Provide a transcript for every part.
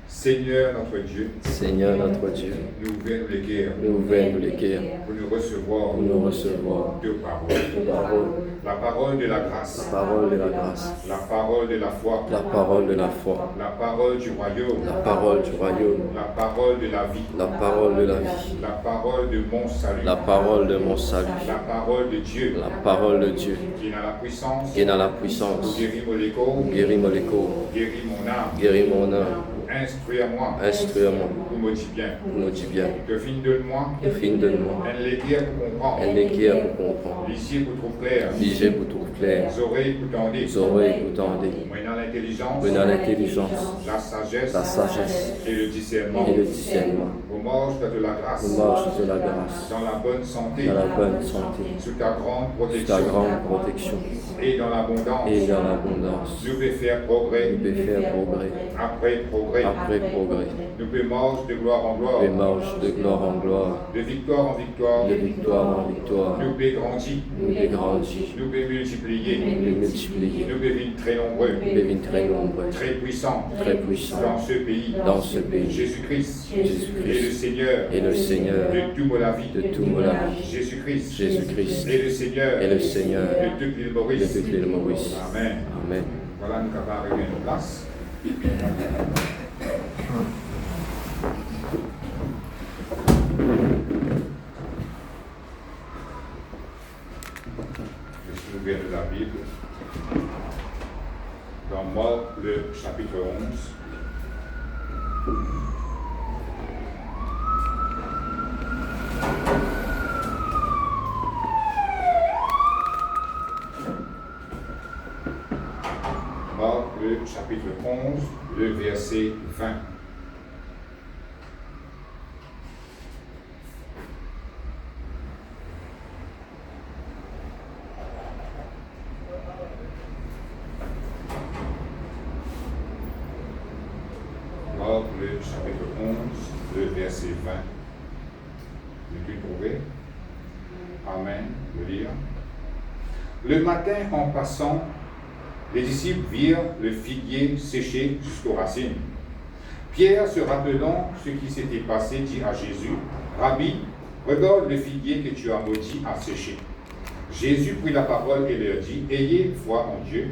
Seigneur notre Dieu, Seigneur notre Dieu, nous ouvrons les guerres nous ouvrons les guerres pour nous recevoir pour nous recevoir deux paroles. parole, La parole de la grâce, la parole de la grâce, la parole de la foi, la parole de la foi, la parole du royaume, la parole du royaume, la parole de la vie, la parole de la vie, la parole de mon salut, la parole de mon salut, la parole de Dieu, la parole de Dieu, qui n'a la puissance qui est dans la pour puissance, guérir mon corps, guéris mon écho, guérir mon âme, guéris mon âme, instruis-moi, instruis-moi, pour me dire bien, nous dis bien, que fin de moi, fin de moi, un léguer pour comprendre, un équerre pour comprendre, l'ici pour trouver clair, liger pour tout clair, les oreilles pour tendre, les oreilles pour tendre, maintenant l'intelligence, venant l'intelligence, la sagesse la et le discernement, et le discernement, au marge de la grâce, nous marche de la grâce, dans la bonne santé, dans la bonne santé, sous ta grande sous ta protection grande protection, et dans l'abondance. et dans l'abondance. Nous pouvons faire progrès Nous pouvons faire progrès, après progrès. après progrès, Nous pouvons marcher de gloire en gloire, et marche de gloire en gloire, de victoire en victoire. de victoire en victoire, Nous pouvons grandir, nous dégrandir, nous pouvons multiplier, nous multiplier, nous pouvons devenir très nombreux, nous devenir très nombreux, très puissants très puissants dans ce pays. dans ce pays. Jésus-Christ Jésus-Christ est le Seigneur est le Seigneur de toute la vie. de tout mon vie. Jésus-Christ Jésus-Christ est le Seigneur est le Seigneur de toute l'île de Maurice. toute l'île Maurice. Amen. Amen. Voilà, nous avons arrivé à nos places. Je suis ouvert de la Bible. Dans Marc, le chapitre 11. Marc, le chapitre 11, le verset 20. Marc, le chapitre 11, le verset 20. Vous pouvez trouver. Amen. Je veux dire. Le matin, en passant, les disciples virent le figuier séché jusqu'aux racines. Pierre, se rappelant ce qui s'était passé, dit à Jésus, « Rabbi, regarde le figuier que tu as maudit à sécher. » Jésus prit la parole et leur dit, « Ayez foi en Dieu.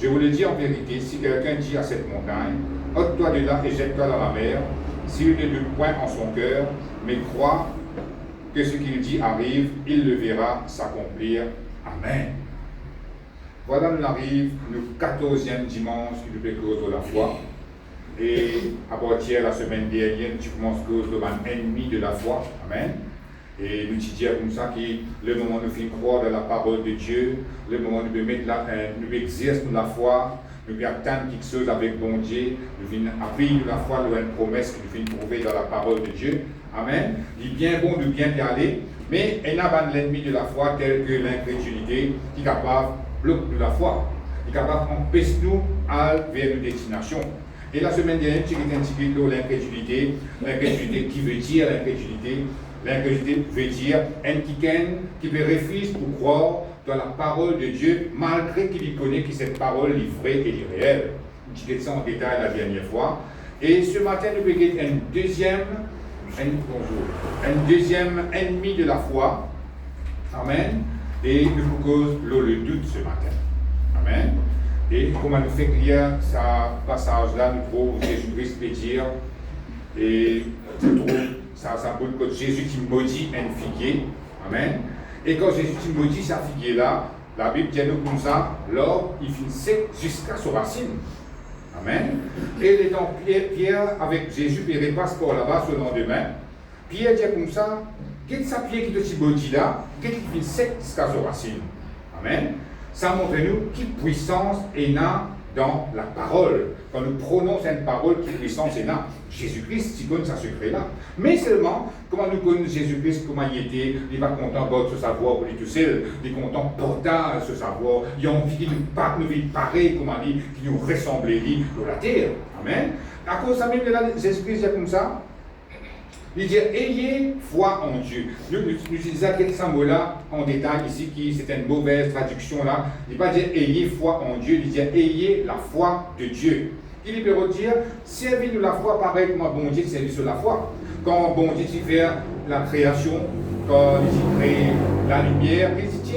Je vous le dis en vérité, si quelqu'un dit à cette montagne, « Ôte-toi de là et jette-toi dans la mer », s'il ne doute point en son cœur, mais croit que ce qu'il dit arrive, il le verra s'accomplir. Amen. » Voilà, nous arrivons le 14e dimanche du cause de la foi. Et à partir de la semaine dernière, tu commences cause de l'ennemi de la foi. Amen. Et nous disons comme ça que le moment où nous finissons croire dans la parole de Dieu, le moment où nous mettre nous exerçons la foi, nous attendons quelque chose avec bon Dieu, nous venons appuyer la foi dans une promesse que nous venons trouver dans la parole de Dieu. Amen. Il est bien bon de bien y aller, mais il y a l'ennemi de la foi tel que l'incrédulité qui est capable bloc de la foi, qui est capable d'empêcher nous à vers une destination. Et la semaine dernière, tu as intitulé l'incrédulité. L'incrédulité qui veut dire l'incrédulité. L'incrédulité veut dire un qui peut refuser pour croire dans la parole de Dieu, malgré qu'il connaît que cette parole est vraie et réelle. Tu as ça en détail la dernière fois. Et ce matin, nous avons un deuxième ennemi de la foi. Amen. Et nous proposons le doute ce matin. Amen. Et comment nous fait lire ce passage-là, nous trouvons Jésus-Christ peut dire, et nous trouvons ça symbole que Jésus qui maudit un figuier. Amen. Et quand Jésus qui maudit sa figuier-là, la Bible dit nous comme ça, l'or il finit sec jusqu'à ses racines. Amen. Et les temps Pierre avec Jésus, il repasse par là-bas ce lendemain. Pierre dit comme ça, qu'est-ce que ça Pierre qui te maudit là, qu'est-ce qui finit sec jusqu'à ses racines. Amen. Ça montre-nous quelle puissance est là dans la parole. Quand nous prononçons une parole, quelle puissance est là. Jésus-Christ, il connaît sa secret-là. Mais seulement, comment nous connaissons Jésus-Christ, comment il était, il n'est pas content de ce savoir pour lui tout seul, il est content de porter ce savoir, il a envie de nous pareil, comment dire, qui nous ressemble de la terre. Amen. À cause de ça même, Jésus-Christ dit comme ça, il dit, ayez foi en Dieu. Nous utilisons quelques mots-là en détail ici, qui c'est une mauvaise traduction là. Il ne dit pas dire ayez foi en Dieu, il dit ayez la foi de Dieu. qui peut dire, servir de la foi pareil comme bon Dieu servir sur la foi. Quand bon Dieu fait la création, quand il crée la lumière, il dit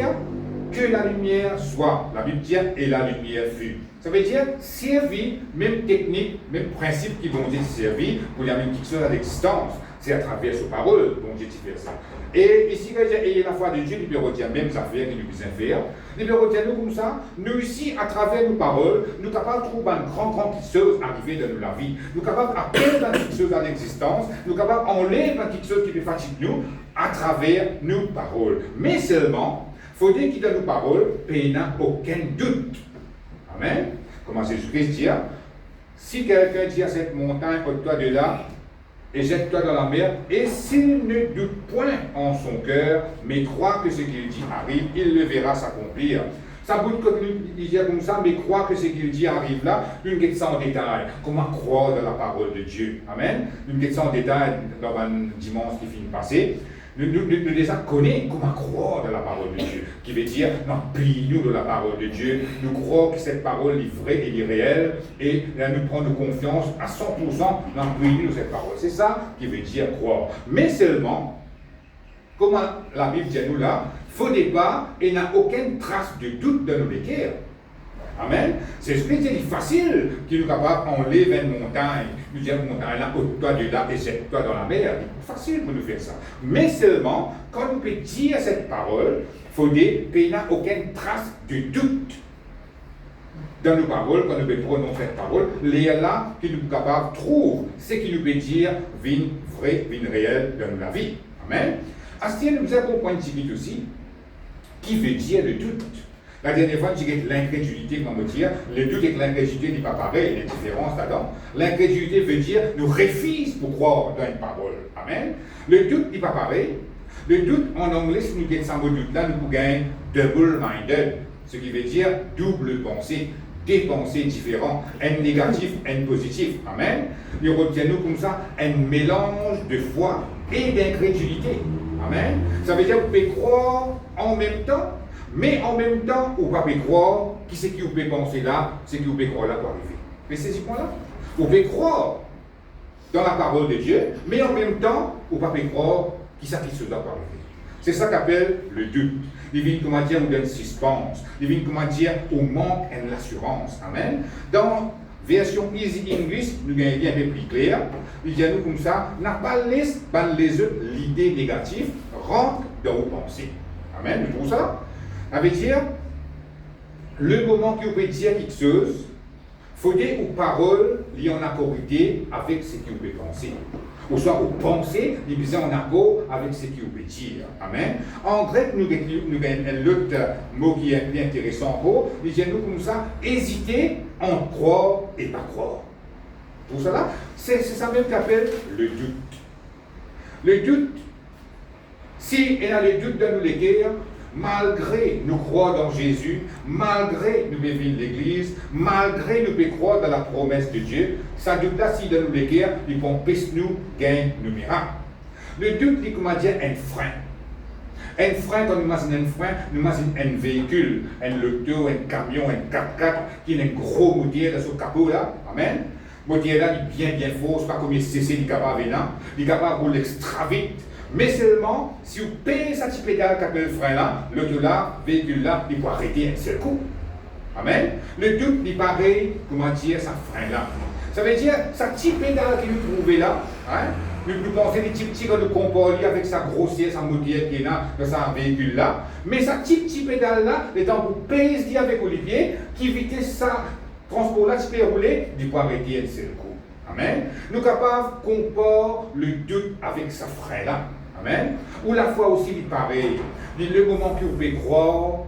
que la lumière soit, la Bible dit, et la lumière fut. Ça veut dire servir, même technique, même principe qui bon Dieu servir pour y amener quelque chose à l'existence. C'est à travers sa parole, bon Dieu fait ça. Et ici, quand il dit ayez la foi de Dieu, il peut redire même affaires qu'il peut faire. Il peut redire nous comme ça, nous ici, à travers nos paroles, nous sommes capables de trouver une grande chose arriver dans la vie. Nous sommes capables d'appeler quelque chose à l'existence. Nous sommes capables d'enlever quelque chose qui peut fatiguer nous à travers nos paroles. Mais seulement, il faut dire qu'il dans nos paroles, il n'y a aucun doute. Amen. Comment Jésus-Christ dit, si quelqu'un dit à cette montagne, ôte-toi de là, et jette-toi dans la mer, et s'il ne doute point en son cœur, mais croit que ce qu'il dit arrive, il le verra s'accomplir. Ça bout que nous disons comme ça, mais croit que ce qu'il dit arrive là, une question en détail. Comment croire dans la parole de Dieu? Amen. Une question en détail dans un dimanche qui finit de passer. Nous déjà connaissons comment croire dans la parole de Dieu, qui veut dire, non, plie-nous de la parole de Dieu, nous croyons que cette parole est vraie et est réelle, et nous prenons confiance à 100% dans plie-nous de cette parole. C'est ça qui veut dire croire. Mais seulement, comment la Bible dit à nous là, faux départ, et n'a aucune trace de doute dans nos cœurs. Amen. C'est ce qui est facile, qui nous capable d'enlever une montagne. Nous disons une montagne là, ôte-toi de là et jette-toi dans la mer. C'est facile pour nous faire ça. Mais seulement, quand nous pouvons dire cette parole, il faut dire qu'il n'y a aucune trace de doute dans nos paroles, quand nous pouvons prononcer cette parole. Les là qui nous sommes capables de trouver ce qui nous peut dire vie vraie, vie réelle dans la vie. Amen. À ce moment, nous avons un point de vue aussi, qui veut dire le doute. La dernière fois, je disais que l'incrédulité, comment dire, le doute et que l'incrédulité n'est pas pareil, il y a une différence là-dedans. L'incrédulité veut dire nous refuse pour croire dans une parole. Amen. Le doute n'est pas pareil. Le doute, en anglais, si nous gagnons ce doute-là, nous pouvons gagner double-minded, ce qui veut dire double pensée, des pensées différentes, un négatif, un positif. Amen. Il retient nous comme ça un mélange de foi et d'incrédulité. Amen. Ça veut dire que vous pouvez croire en même temps. Mais en même temps, vous ne pouvez pas croire qui c'est qui vous peut penser là, c'est qui vous peut croire là pour arriver. Mais c'est ce point-là. Vous pouvez croire dans la parole de Dieu, mais en même temps, vous ne pouvez pas croire qui c'est qui se doit pour arriver. C'est ça qu'appelle le doute. Il vient comment dire, ou d'un suspense. Il vient comment dire, au manque de l'assurance. Amen. Dans version Easy English, nous gagnons un peu plus clair. Il dit à nous comme ça, n'a pas laissé l'idée négative rentre dans vos pensées. Amen. Vous trouvez ça? Ça veut dire, le moment que vous pouvez dire quelque chose, il faut dire aux paroles liées en accordité avec ce que vous pouvez penser. Ou soit aux pensées liées en accord avec ce que vous pouvez dire. Amen. En grec, nous avons un autre mot qui est intéressant encore. Il dit nous comme ça, hésiter en croire et pas croire. Tout ça, c'est ça même qu'appelle le doute. Le doute, si il y a le doute dans nos cœurs, malgré nous croire dans Jésus, malgré nous vivre l'Église, malgré nous pouvons croire dans la promesse de Dieu, ça doute là si dans nos cœurs, ils vont nous gagner nos miracles. Le doute, c'est comment dire un frein. Un frein, quand nous imaginons un frein, nous imaginons un véhicule, un loto, un camion, un 4x4 qui a un gros moteur dans son capot là. Amen. Le moteur là, il est bien fort, c'est pas comme il cc, il est capable de venir, il est capable de rouler extra vite. Mais seulement, si vous payez cette petite pédale qui appelle le frein là, l'auto là, véhicule là, il peut arrêter un seul coup. Amen. Le doute, il pareil, comment dire, ça frein là. Ça veut dire, sa petite pédale que vous trouvez là, hein, nous pensons des petits quand nous comportons avec sa grossière, sa moteur qui est là, dans sa véhicule là, mais sa petite pédale là, le temps vous pèse avec Olivier, qui évite ça, transport là, tu peux rouler, il peut arrêter un seul coup. Amen. Nous sommes capables de comparer le doute avec sa frein là. Amen. Ou la foi aussi, il pareil. Le moment que vous pouvez croire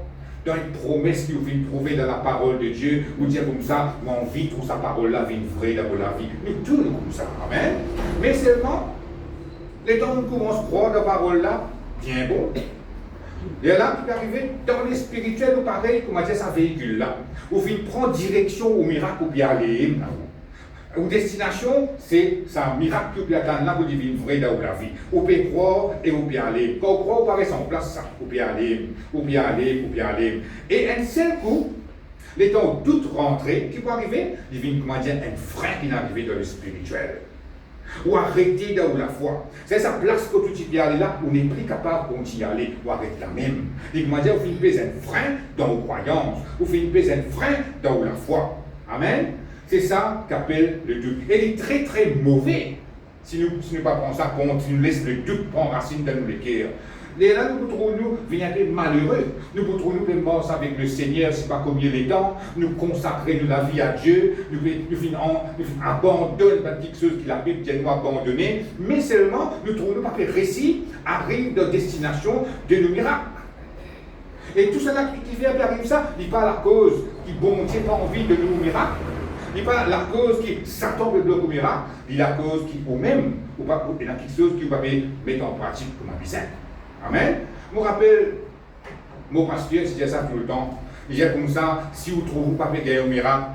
dans une promesse que vous pouvez trouver dans la parole de Dieu, vous dire comme ça, mon vie, trouve sa parole là, vie vraie dans la vie. Nous tournons comme ça. Amen. Mais seulement, les temps où nous commençons à croire dans la parole là, bien bon. Et là, qui est arrivé dans les spirituels, ou pareil, comment dire, ça véhicule là. Vous finissez prendre direction au miracle ou bien aller. Une destination, c'est un miracle que vous attendez là, vous devenez vrai dans la vie. Vous pouvez croire et vous pouvez aller. Quand vous croyez, vous paraissez en place, ça. Vous pouvez aller, vous pouvez aller, vous pouvez aller. Et un seul coup, Les temps où tout rentré, qui peut arriver, il vient, comment dire, un frein qui est arrivé dans le spirituel. Ou arrêter là où la foi. C'est sa place que tout y aller là, où on n'est plus capable de continuer à aller, ou arrêter la même. Et comment dire, vous finissez un frein dans vos croyances, vous finissez un frein dans la foi. Amen. C'est ça qu'appelle le doute. Et il est très très mauvais. Si nous ne pas prendre ça compte, si nous laissons le doute prendre racine dans nos cœurs. Et là, nous trouvons-nous venir malheureux. Nous trouvons-nous morts avec le Seigneur, c'est pas combien les temps, nous consacrer de la vie à Dieu, nous abandonner quelque chose que la Bible dit nous abandonner, mais seulement nous trouvons pas que le récit arrive de destination de nos miracles. Et tout cela qui vient arrive ça, il n'est pas la cause qui bon Dieu n'a pas envie de nous miracles. Il n'est pas la cause qui Satan veut bloquer au miracle, il est la cause qui, ou même, ou pas, il y a quelque chose qui va mettre en pratique comme un bizarre. Amen. Je me rappelle, mon pasteur, je disais ça tout le temps. Il disait comme ça, si vous trouvez pas gagner au miracle,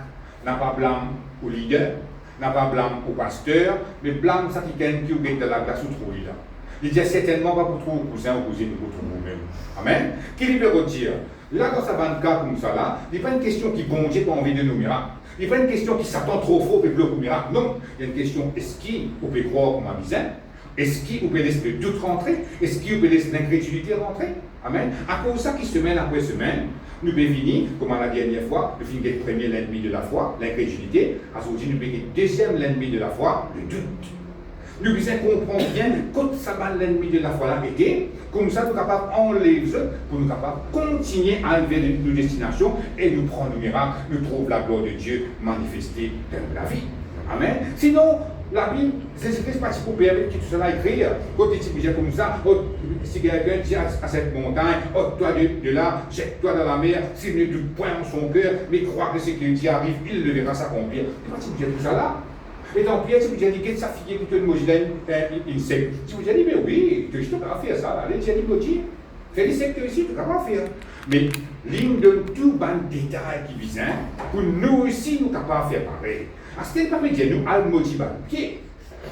n'a pas blâme au leader, n'a pas blâme au pasteur, mais blâme ça qui gagne qui est dans la glace ou trop leader. Il disait certainement pas pour trouver au cousin ou cousine, pour trouver vous-même. Amen. Qu'il veut redire, là dans sa 24 comme ça là, il n'est pas une question qui bon Dieu pas envie de nous miracles. Il n'est pas une question qui s'attend trop fort pour bloquer au miracle. Non, il y a une question, est-ce qu'il peut croire comme un bizarre? Est-ce qu'il peut laisser le doute rentrer? Est-ce qu'il peut laisser l'incrédulité rentrer? Amen. À cause de ça, qui semaine après semaine, nous pouvons venir, comme la dernière fois, nous finissons le premier l'ennemi de la foi, l'incrédulité. À ce moment-là, nous pouvons le deuxième l'ennemi de la foi, le doute. Nous devons comprendre bien quand ça va l'ennemi de la foi là était, comme ça nous sommes capables d'enlever pour nous capables de continuer à enlever nos destinations et nous prendre le miracle, nous trouver la gloire de Dieu manifestée dans la vie. Amen. Sinon, la Bible, c'est pas si pour permettre que tout cela écrire. Quand il dit comme ça, si quelqu'un dit à cette montagne, toi de là, jette-toi dans la mer, s'il ne doute point en son cœur, mais croit que ce qu'il dit arrive, il le verra s'accomplir. C'est pas si vous dites tout ça là. Et donc, Pierre, si vous avez dit que sa fille qui te dit, moi, j'ai une secte. Si vous avez dit, mais oui, tu es capable de faire ça. Allez, j'ai dit, Gauthier, fais des sectes ici, tu es capable de faire. Mais, ligne de tout ban détail qui vise, pour nous aussi, nous sommes capables de faire pareil. À ce n'est pas dire, nous allons motiver le pied.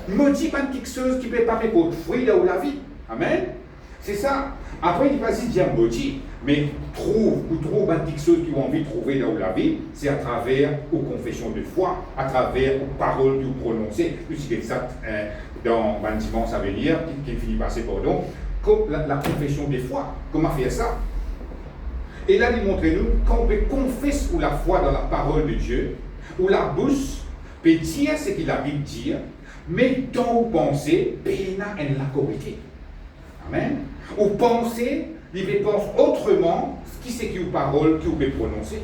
Motiver quelque chose qui peut pas faire pour fruit là où la vie. Amen. C'est ça. Après, il ne dit pas si dire motive, mais trouve quelque chose qui ont envie de trouver là où la vie, c'est à travers aux confessions de foi, à travers aux paroles que vous prononcez. Nous, c'est ça dans un dimanche, ça veut dire, qui finit par ces pardons, comme la confession de foi. Comment faire ça? Et là, il montre-nous qu'on peut confesser ou la foi dans la parole de Dieu, ou la bouche peut dire ce qu'il a Bible dire, mais dans vos pensées, péna en la corriger. Amen. Ou penser, il peut penser autrement, ce qui c'est que vos paroles que vous pouvez prononcer.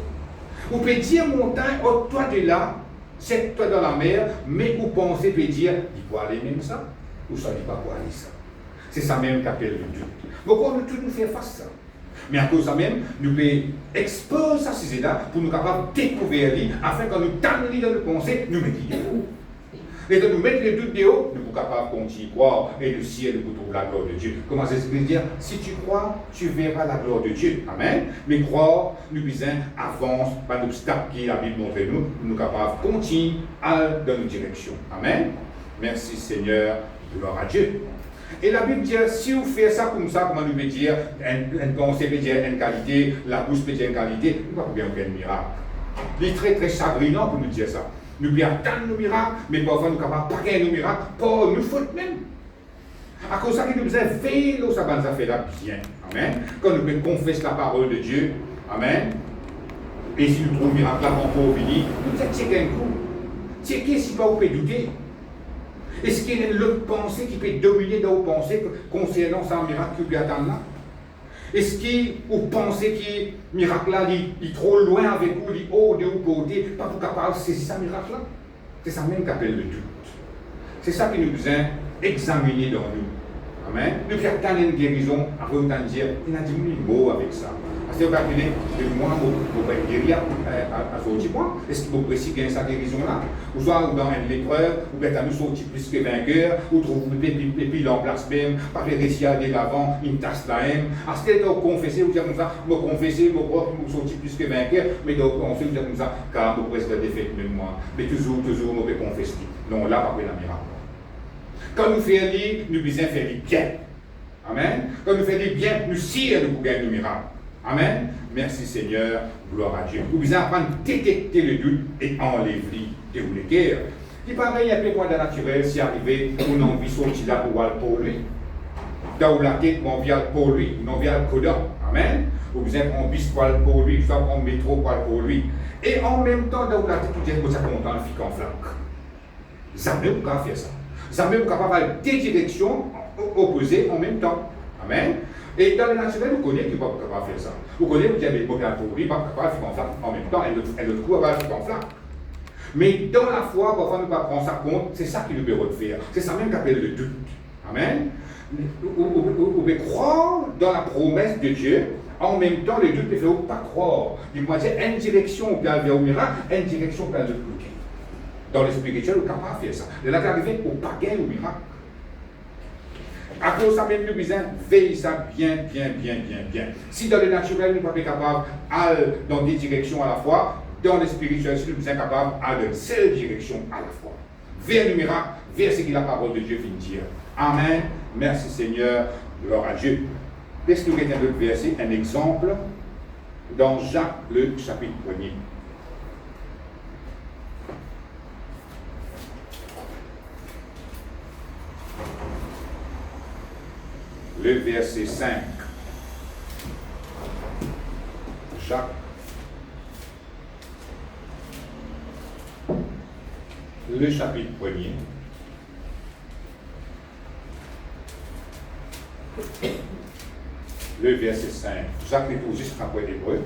Vous pouvez dire montagne, oh toi de là, jette-toi dans la mer, mais vous pensez peut dire, il faut aller même ça, ou ça ne dit pas pour aller ça. C'est ça même qu'appelle le doute. Donc on peut tout nous faire face à ça. Mais à cause de ça même, nous pouvons exposer ça, c'est là, pour nous capables de découvrir lui, afin que nous tannons dans le pensée, nous mettons des haut. Et de nous mettre les doutes de haut, nous sommes capables de continuer à croire, et le ciel nous trouve la gloire de Dieu. Comment ça se veut dire? Si tu crois, tu verras la gloire de Dieu. Amen. Mais croire, nous besoin avance, pas d'obstacle qui la Bible montre nous, nous sommes capables de continuer dans nos directions. Amen. Merci Seigneur, gloire à Dieu. Et la Bible dit, si vous faites ça comme ça, comment nous veut dire, une pensée veut dire une qualité, la bouche veut dire une qualité, nous ne pouvons pas bien faire un miracle. Il est très très chagrinant pour nous dire ça. Nous pouvons attendre nos miracles, mais parfois nous ne sommes pas gagner nos miracles, pour nous faute même. À cause de ça, nous devons veiller là où ça va nous faire bien. Amen. Quand nous pouvons confesser la parole de Dieu, amen. Et si nous trouvons un miracle là, on peut venir, nous devons checker un coup. Checker si pas vous pouvez douter. Est-ce qu'il y a une autre pensée qui peut dominer dans vos pensées concernant ce miracle que vous pouvez attendre là? Est-ce que vous pensez que ce miracle-là est trop loin avec vous, il est haut de vous côté, pas pour capable de saisir ce miracle-là? C'est ça même qu'appelle le doute. C'est ça que nous devons examiner dans nous. Amen. Nous faisons attendre une guérison, après autant dire, il y a 10 mots avec ça. Parce que vous avez moi, vous pouvez guérir à ce moment. Est-ce que vous précisez qu'il y a sa guérison-là? Ou soit dans une épreuve, ou peut-être nous sortir plus que vainqueur, ou trouver des piles en place même, par les récits de l'avant, une tasse là même. À ce que vous confessez, vous dites comme ça, vous confessez, vous sortir plus que vainqueur, mais donc on fait vous dire comme ça, car vous presque défaite même moi. Mais toujours, vous pouvez confesser. Non, là, pas la miracle. Quand nous faisons lire, nous devons faire bien. Amen. Quand nous faisons bien, nous sirons pour gagner le miracle. Amen. Merci Seigneur, gloire à Dieu. Vous apprendre à détecter le doute et enlever de vous les guerres. Il paraît un peu moins de naturel si arrivé ou non envie sortir là pour lui. Dans la tête, on vient pour lui, on vient le codon. Amen. Vous avez un bis pour lui, vous avez un métro pour lui. Et en même temps, dans la tête, vous êtes content de filer en flanc. Jamais vous pouvez faire ça. Jamais vous pouvez avoir des directions opposées en même temps. Amen. Et dans le naturel, vous connaissez qu'il ne peut pas faire ça. Vous connaissez, vous dites, mais pour lui, il ne peut pas faire en flanc en même temps, et l'autre coup, va faire en flanc. Mais dans la foi, parfois, nous ne prendre ça compte, c'est ça qui nous permet de faire. C'est ça même qu'on appelle le doute. Amen. Vous pouvez croire dans la promesse de Dieu, en même temps, le doute ne fait pas croire. Il peut dire une direction vers le miracle, une direction vers le bloqué. Dans le spirituel, on ne peut pas faire ça. Il est arrivé au pagan au miracle. À cause de ça, même nous besoin veiller ça bien. Si dans le naturel, nous ne sommes pas capables d'aller dans des directions à la fois, dans le spirituel, nous sommes capables d'aller dans une seule direction à la fois. Vers le miracle, vers ce que la parole de Dieu vient dire. Amen. Merci Seigneur. Gloire à Dieu. Laisse-nous regarder un autre verset, un exemple, dans Jacques, le chapitre 1er. Le verset 5. Jacques. Le chapitre 1er. Le verset 5. Jacques est tout juste après l'hébreu.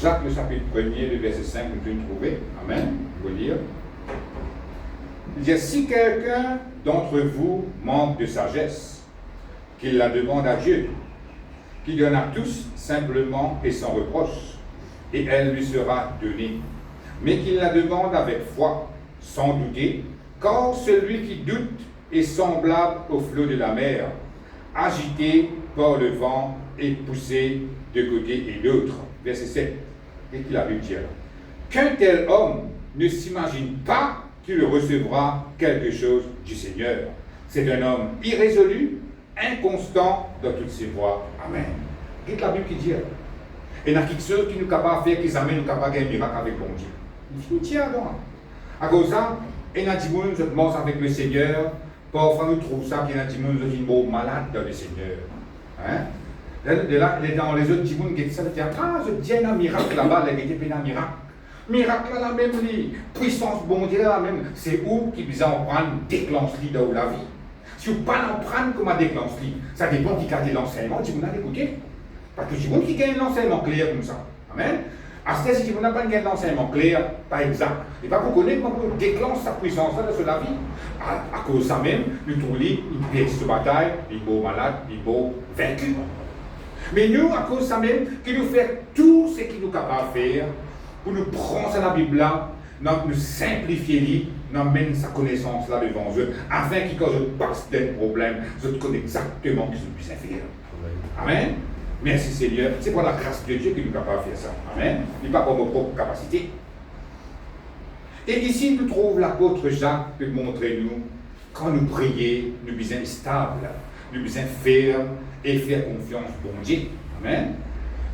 Jacques, le chapitre 1er, le verset 5, nous pouvons trouver. Amen. Je vais lire. Il dit, si quelqu'un d'entre vous manque de sagesse, qu'il la demande à Dieu, qui donne à tous simplement et sans reproche, et elle lui sera donnée. Mais qu'il la demande avec foi, sans douter, car celui qui doute est semblable au flot de la mer, agité par le vent et poussé de côté et d'autre. Verset 7. Et qu'il a vu dire, qu'un tel homme ne s'imagine pas qu'il recevra quelque chose du Seigneur. C'est un homme irrésolu, inconstant dans toutes ses voies. Amen. Qu'est-ce que la Bible qui dit? Et il y a quelque chose qui nous capable de faire, qui amène nous capable de faire un miracle avec bon Dieu. Il faut tiens donc. À cause de ça, il y a des gens qui commencent avec le Seigneur. Parfois, nous trouvons ça qu'il y a des gens qui sont malades dans le Seigneur. Hein? Dans les autres gens qui disent, je dis un miracle là-bas, il y a un miracle. Miracle là, la même, puissance bon Dieu là même, c'est où qui vous en prendre déclenche-li dans la vie. Si vous ne pas en prendre comme un déclenche-li, ça dépend qui garde l'enseignement, si vous n'avez écouté. Parce que si vous qui gagne l'enseignement clair comme ça. Amen. À ce si vous n'avez pas gagné l'enseignement clair, pas exact, et pas vous connaissez comment vous déclenche sa puissance là sur la vie. À cause de ça même, nous trouvons une pièce de bataille, une beau malade, une beau vaincu. Mais nous, à cause de ça même, qui nous fait tout ce qu'il nous est capable de faire, pour nous prendre ça dans la Bible là, nous simplifier, nous amène sa connaissance là devant eux, afin que quand je passe d'un problème, je connais exactement ce que je puisse faire. Amen. Merci Seigneur. C'est pour la grâce de Dieu qui nous est capable de faire ça. Amen. Il n'est pas pour nos propres capacités. Et ici, nous trouvons l'apôtre Jacques pour montrer nous, quand nous prions, nous sommes stables, nous sommes fermes et faire confiance au bon Dieu. Amen.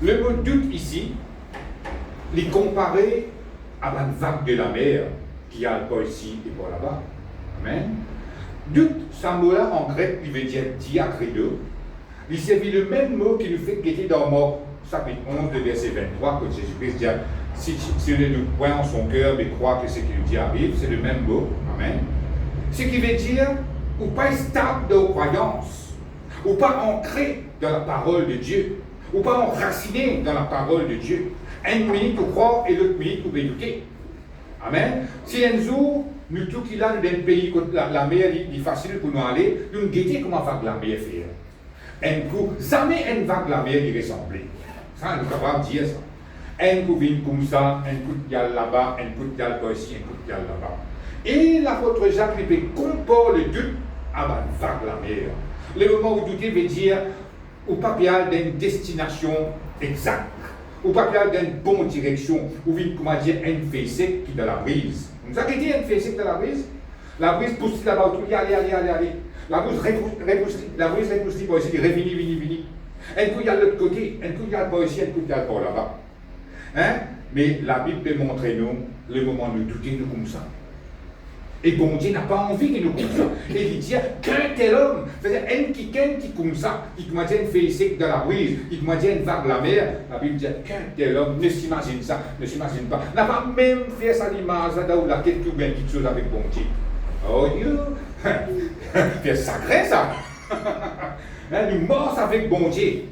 Le mot doute ici, les comparer à la vague de la mer qui a pas ici et pas là-bas. Amen. Doute, ce mot-là en grec, il veut dire diakrido. Il servit le même mot qui nous fait guetter dans Marc chapitre 11, le verset 23, que Jésus-Christ dit, si on ne nous point en son cœur, mais croit que ce qu'il nous dit arrive, c'est le même mot. Amen. Ce qui veut dire, ou pas stable dans vos croyances, ou pas ancré dans la parole de Dieu, ou pas enraciné dans la parole de Dieu. Une minute pour croire et l'autre minute pour éduquer. Amen. Si un jour, nous tous qui là, dans un pays où la mer est facile pour nous aller, nous guettons comment faire la mer faire. Un coup, jamais une vague la mer qui ressemble. Ça, nous sommes capables de dire ça. Un coup vient comme ça, un coup de gale là-bas, un coup de gale ici, un coup de gale là-bas. Et l'apôtre Jacques lui fait comparer le doute à la vague la mer. Le moment où douter veut dire, ou pas d'une destination exacte. Ou pas d'une bonne direction, ou vite, comment dire, un fessé qui est dans la brise. Vous savez dit un fessé qui est dans la brise? La brise pousse là-bas autour, allez. La brise repousse pour essayer de revenir. Un coup, il y a l'autre côté, un coup, il y a le pas ici, un coup, il y a le pas là-bas. Hein? Mais la Bible peut montrer nous le moment de nous douter, nous comme ça. Et bon Dieu n'a pas envie de nous comme ça. Et il dit qu'un tel homme, c'est-à-dire un qui comme ça, qui te dit une feuille de la brise, qui te dit une vague de la mer, la Bible dit qu'un tel homme ne s'imagine ça, ne s'imagine pas, n'a pas même fait ça l'image là où la tête ou bien quelque chose avec bon Dieu. Oh Dieu, c'est sacré ça. Nous morts avec bon Dieu.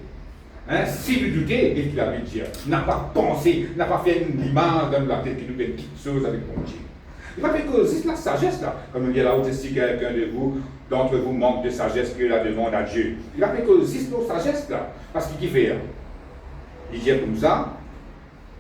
Hein, si vous doutez, et qu'il a dit, n'a pas pensé, n'a pas fait une image dans la tête qui nous fait quelque chose avec bon Dieu. Il va faire que c'est la sagesse là. Comme on dit là, si quelqu'un d'entre vous manque de sagesse, que la demande à Dieu. Il va faire que c'est nos sagesse là. Parce qu'il fait. Il dit comme ça,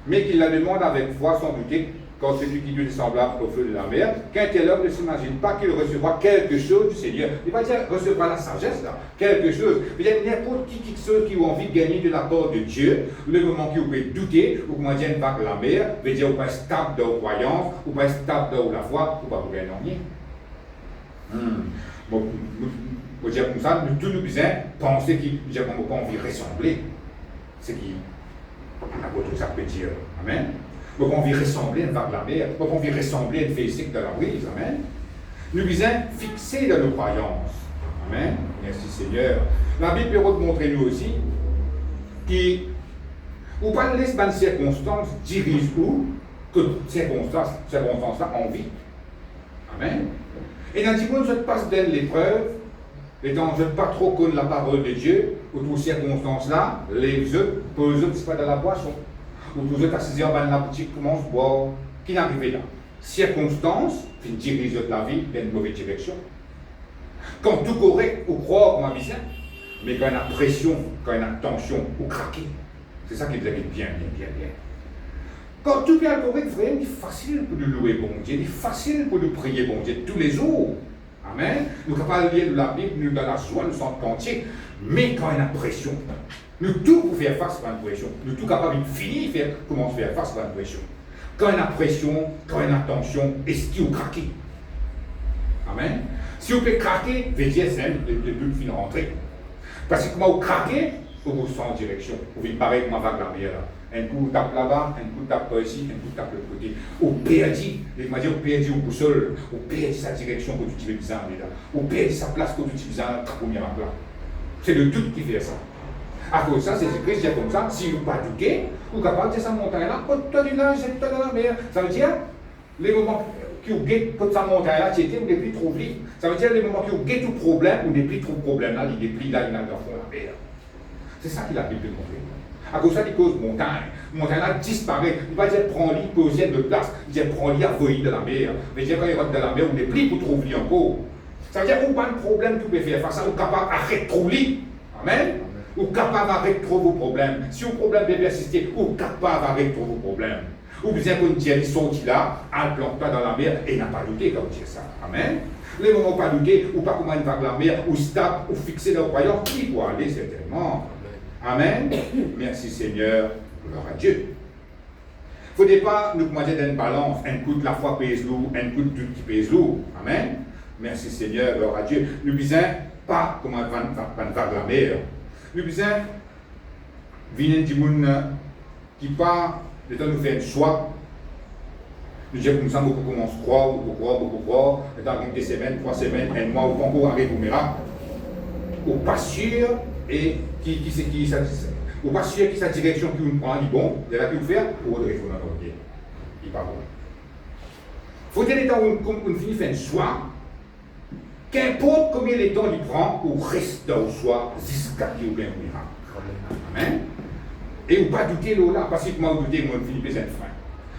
mais qu'il la demande avec foi sans douter, quand celui qui lui est semblable au feu de la mer, qu'un tel homme ne s'imagine pas qu'il recevra quelque chose du Seigneur. Il va dire recevra la sagesse là, quelque chose. Il y a n'importe qui ceux qui ont envie de gagner de la part de Dieu, le moment qui vous pouvez douter, ou comment dire pas que la mer, veut dire vous pas stable dans vos croyances, ou pas stable dans la foi, ou pas vous gagner rien. Bon, vous dire comme ça, nous tous nous besoin penser qu'il n'a pas envie de ressembler. C'est qui tout ça peut dire. Amen. Nous avons envie de ressembler à une vague de la mer, nous avons envie de ressembler à une feuille sec de la brise. Amen. Nous devons fixer dans nos croyances. Amen. Merci Seigneur. La Bible peut montrer nous aussi ou pas laisser une circonstance dirige où que circonstance-là en vie. Amen. Et dans le monde, je passe dans l'épreuve, étant je ne pas trop connaître la parole de Dieu, ou toutes ces circonstances-là, les œufs, pour eux, c'est pas dans la boisson. Ou vous êtes assis dans la boutique, commence à boire, qui n'arrive là. Circonstance, qui dirige la vie dans une mauvaise direction. Quand tout correct, ou croire comme un bizarre, mais quand il y a pression, quand il y a tension, ou craquer. C'est ça qui vous avez bien. Quand tout est correct, vraiment, c'est facile pour nous louer bon Dieu, c'est facile pour nous prier bon Dieu tous les jours. Amen. Nous sommes capables de lire la Bible, nous dans la joie, nous sommes entiers. Mais quand il y a pression, nous tous pour faire face à une pression. Nous tous capables de finir faire comment faire face à une pression. Quand il y a pression, quand il y a tension, est-ce qu'il vous craquez? Amen. Si vous pouvez craquer, veut dire c'est le but de rentrer. Parce que comment vous craquez, vous vous sentez en direction. Vous vivez pareil comme un vague la mer là. Un coup vous tape là-bas, un coup vous tape pas ici, un coup vous tape de l'autre côté. Vous perdez, il m'a dit, vous perdez au boussole, vous perdez sa direction que vous utilisez bizarre là. Vous perdez sa place que vous utilisez à la première place. C'est le doute qui fait ça. À cause de ça, c'est Christ dit comme ça, si vous ne pas douter, vous êtes capable de dire sa montagne-là, toi du linge, toi dans la mer. Ça veut dire, les moments qui vous guettent pour sa montagne-là, tu étais, vous n'êtes plus trop libre. Ça veut dire, les moments qui vous guettent tout problème, vous n'êtes plus trop problème là, il est plus là, il est dans le fond de la mer. C'est ça qu'il a Bible montrer. À cause de ça, il cause montagne. Montagne-là disparaît. Il va dire, prends-lui, poser de place. Il dit, prends-lui à voyer de la mer. Mais dire, quand il rentre dans la mer, vous n'êtes plus pour trouver encore. Ça veut dire, vous pas de problème que vous pouvez faire face à, vous êtes capable d'arrêter trop lit. Amen. Ou capable d'arrêter trop vos problèmes. Si vos problèmes peuvent persister, ou capable d'arrêter trop vos problèmes. Ou bien qu'on dit, ils sont là, elle ne plante pas dans la mer et n'a pas douté quand vous dites ça. Amen. Les moments pas douter, ou pas comment une vague la mer, ou stable, ou fixer dans le croyant, qui doit aller certainement. Amen. Merci Seigneur. Gloire à Dieu. Il ne faut pas nous demander d'une balance. Un coup de la foi pèse lourd, un coup de doute qui pèse lourd. Amen. Merci Seigneur. Gloire à Dieu. Nous ne besoin pas comme une vague la mer. Nous besoin venir du monde qui part, le temps nous fait un choix. Nous disons comme ça, beaucoup commencent à croire, beaucoup croire. Dans des semaines, 3 semaines, un mois, ou encore arrive au miracle. Ou pas sûr, et qui ça ou pas sûr qui sa direction qui nous prend, il dit bon, il y a là qui vous fait, ou autre, il faut dans notre pied. Il pas bon. Faut-il les temps où on finit faire un choix, qu'importe combien de temps il prend, ou reste dans le choix, jusqu'à qu'il y ait bien un miracle. Amen. Et ou pas douter là, parce que moi, douter, moi, on finit par être frein.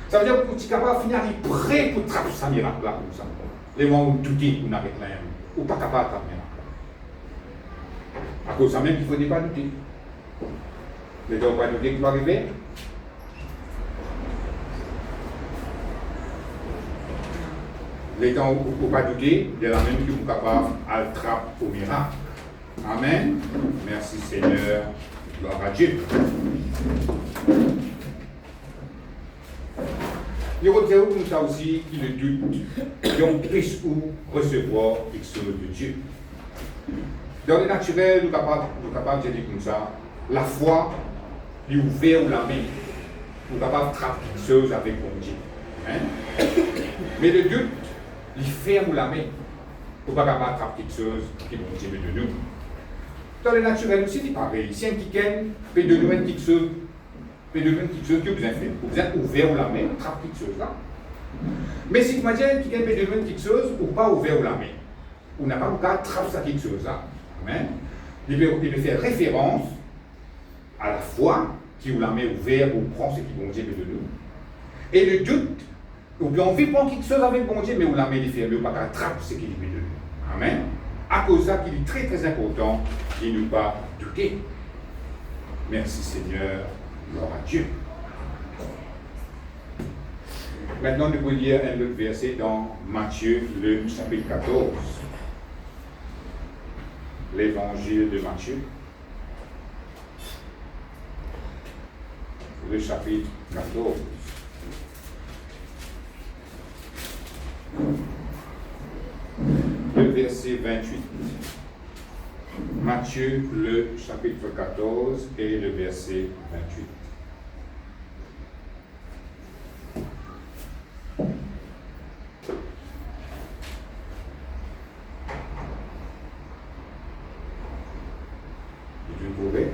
Ça veut dire que tu es capable de finir prêt pour traiter ce miracle là, comme ça. Les moments où douter, on n'arrête rien, ou pas capable de traiter miracle. À cause de ça même qu'il ne faut pas douter. Les gens ne pas douter qu'il va arriver. Les gens ne faut pas douter, de la même qui sont capables à attraper au miracle. Amen. Merci Seigneur. Gloire à Dieu. Il y a autre comme ça aussi qui le doute, qui ont pris ou recevoir quelque chose de Dieu. Dans le naturel, nous sommes capables de dire comme ça, la foi lui ouvert la main pour capable de faire quelque chose avec bon Dieu. Hein? Mais le doute, il ferme la main pour pas capable de faire quelque chose qui bon Dieu veut de nous. Dans le naturel aussi, c'est pareil. Si un quelqu'un peut donner quelque chose, que vous avez besoin de faire, vous avez ouvert la main, pour faire quelque chose là. Mais si vous me dites quelqu'un peut donner quelque chose, ou pas ouvert la main, ou n'a pas encore tracer ça quelque chose là. Amen. Il veut faire référence à la foi qui vous la met ouverte, ou prend ce qui bon Dieu veut de nous. Et le doute, ou bien on veut prendre quelque chose avec bon Dieu, mais on la met fermée, ou pas qu'à attraper ce qu'il veut de nous. Amen. À cause de ça, qu'il est très très important de ne pas douter. Merci Seigneur, gloire à Dieu. Maintenant, nous pouvons lire un autre verset dans Matthieu, le chapitre 14. L'évangile de Matthieu. Le chapitre 14. Le verset 28. Matthieu, le chapitre 14 et le verset 28. Vous trouvez?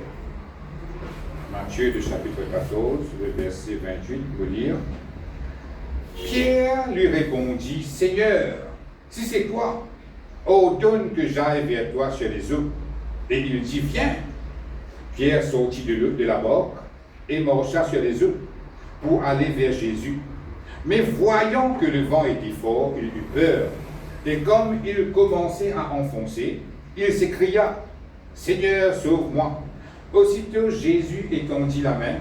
Matthieu, le chapitre 14, le verset 28, vous lire. Pierre lui répondit, Seigneur, si c'est toi, ordonne que j'aille vers toi sur les eaux. Et il dit, viens. Pierre sortit de la barque et marcha sur les eaux pour aller vers Jésus. Mais voyant que le vent était fort, il eut peur. Et comme il commençait à enfoncer, il s'écria, Seigneur, sauve-moi. Aussitôt Jésus étendit la main,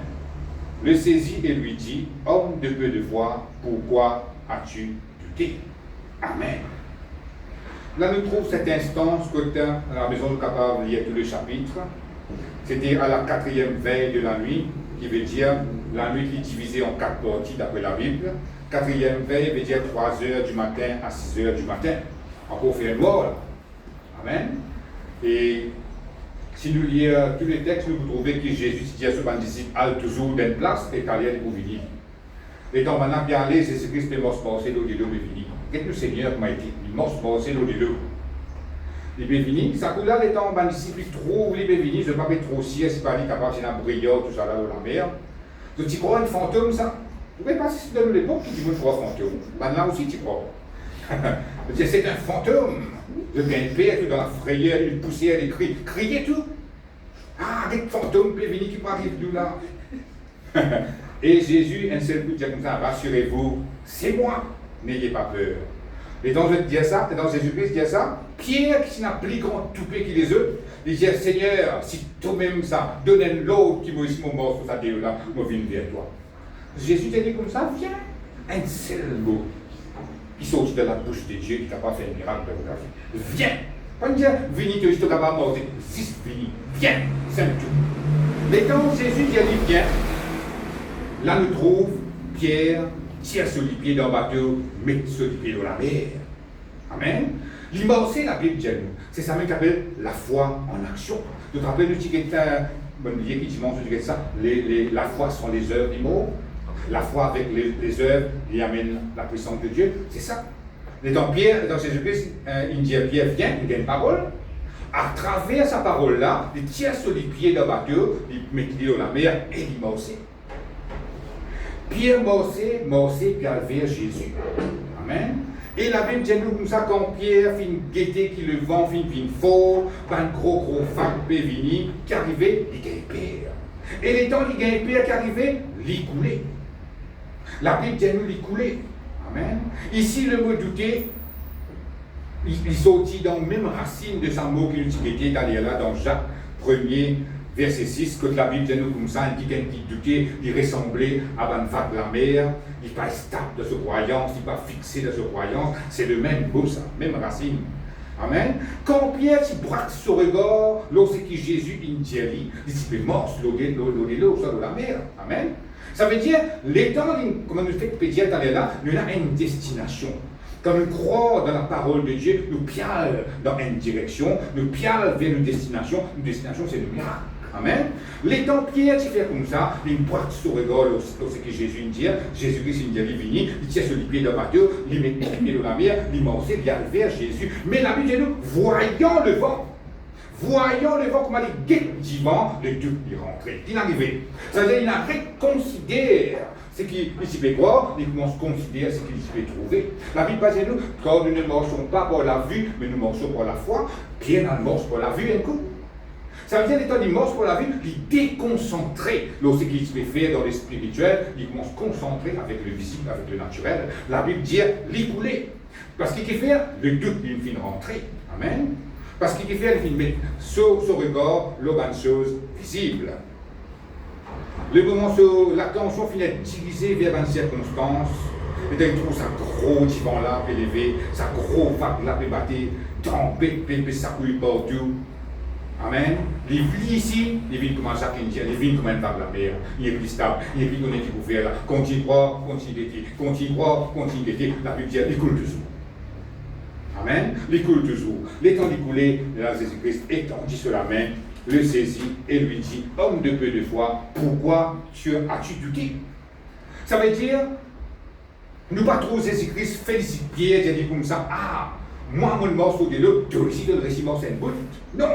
le saisit et lui dit, homme de peu de foi, pourquoi as-tu douté? Amen. Là, nous trouvons cette instance que à la maison de capable de lire tout le chapitre. C'était à la 4e veille de la nuit, qui veut dire la nuit qui est divisée en 4 parties d'après la Bible. 4e veille veut dire 3 heures du matin à 6 heures du matin. Encore fait noir là. Amen. Et si nous lisons tous les textes, nous trouvons que Jésus dit à ce disciple, allez toujours d'une place et qu'allez pour venir. Et donc maintenant, bien aller, Jésus-Christ est mort passé l'eau de l'eau est fini. Qu'est-ce que le Seigneur m'a dit? Il est mort passé l'eau de l'eau. Il est fini. Ça coule là, les temps, mon disciple trouve, il est fini. Je ne vais pas être trop si, c'est pas lui capable, c'est un brillant, tout ça là dans la mer. Je dis, crois un fantôme, ça? Vous ne pouvez pas si c'est de l'époque qui dit, moi je crois fantôme. Maintenant aussi, tu crois. C'est un fantôme. Je viens de paix, tout dans la frayeur, une poussière, des cris. Criez tout. Ah, des fantômes, puis venir qui arrive d'où là. Et Jésus, un seul coup, dit comme ça, rassurez-vous, c'est moi, n'ayez pas peur. Et donc je dis ça, et dans Jésus-Christ dit ça, Pierre qui n'a plus grand toupé qui les autres, il dit, Seigneur, si toi-même ça, donne l'autre qui m'a ici mon mort sur sa terre là, moi viens vers toi. Jésus t'a dit comme ça, viens, un seul mot qui sort de la bouche de Dieu qui t'a pas fait un miracle de ta vie. Viens. Pas dire, venez, tu es juste capable de mordre. Juste venez. Viens. C'est tout. Mais quand Jésus dit, viens, là nous trouve Pierre, tire sur les pieds dans le bateau, met sur les pieds dans la mer. Amen. L'immorcé, la Bible dit, c'est ça même qu'on appelle la foi en action. Tu te rappelles, nous disons qui dimanche, je dirais ça, la foi sont les œuvres des mots. La foi avec les œuvres, il amène la puissance de Dieu. C'est ça. Et dans Pierre, dans Jésus-Christ, il dit à Pierre, viens, il a une parole. À travers sa parole-là, il tire sur les pieds d'un bateau, il met dans la mer et il morçait. Pierre morçait puis aller vers Jésus. Amen. Et la Bible dit nous comme ça, quand Pierre fait une gaieté qui le vent, fait une fort, un gros vague peut venir, qui arrivait, il gagne Pierre. Et les temps qu'il gagne Pierre qui arrivait, il coulait. La Bible dit nous, il coulait. Amen. Ici, le mot douter, il sortit dans la même racine de sa mot qu'il utilisait d'aller là dans Jacques 1er, verset 6, que la Bible dit nous comme ça, il dit qu'il doutait, il ressemblait à une vague de la mer, il n'est pas stable de sa croyance, il n'est pas fixé de sa croyance, c'est le même mot, ça, même racine. Amen. Quand Pierre s'y braque son regard, lorsque Jésus il dit, il dit, mort sur l'eau, sur la mer. Amen. Ça veut dire, l'étant, comme nous fait pédiatre d'aller là, nous avons une destination. Quand nous croyons dans la parole de Dieu, nous pialons dans une direction, nous pialons vers une destination c'est le miracle. Amen. Les temps Pierre, tu fais comme ça, il porte sur le regard ce que Jésus dit. Jésus-Christ, il est venu, il tient sur les pieds d'un bateau, il met les pieds dans la mer, il monte, il vient vers Jésus. Mais la Bible dit nous, voyons le vent comme les guettes du vent, le doute est rentré. Il est arrivé. C'est-à-dire, il a réconsidéré ce qu'il peut croire, il commence à considérer ce qu'il peut trouver. La Bible dit nous, quand nous ne marchons pas par la vue, mais nous marchons par la foi, Pierre n'a marche par la vue un coup. Ça veut dire l'état il marche pour la vie, il déconcentré. Lorsqu'il se fait dans le spirituel, il commence à concentrer avec le visible, avec le naturel. La Bible dit l'épouler. Parce qu'il fait le doute, il finit rentrer. Amen. Parce qu'il fait, il met sur ce regard la bonne chose visible. Le moment où l'attention finit divisée vers une circonstance, et il trouve ça gros divan là, élevé, ça gros vague là, batté, trempé, ça coule partout. Amen. Les vies ici, les vies comme Jacques Indien, les vies comme un vague la mer, il est plus stable, il est plus qu'on est couvert là. Continue droit, continue d'été, la Bible dit, il coule toujours. Amen. Il coule toujours. L'étant d'écouler, là, Jésus-Christ étendit sur la main, le saisit et lui dit, homme de peu de foi, pourquoi as-tu douté? Ça veut dire, nous pas trop Jésus-Christ félicite Pierre, dit comme ça, ah, moi, mon morceau de l'eau, tu aussi de le réciment, c'est une botte. Non.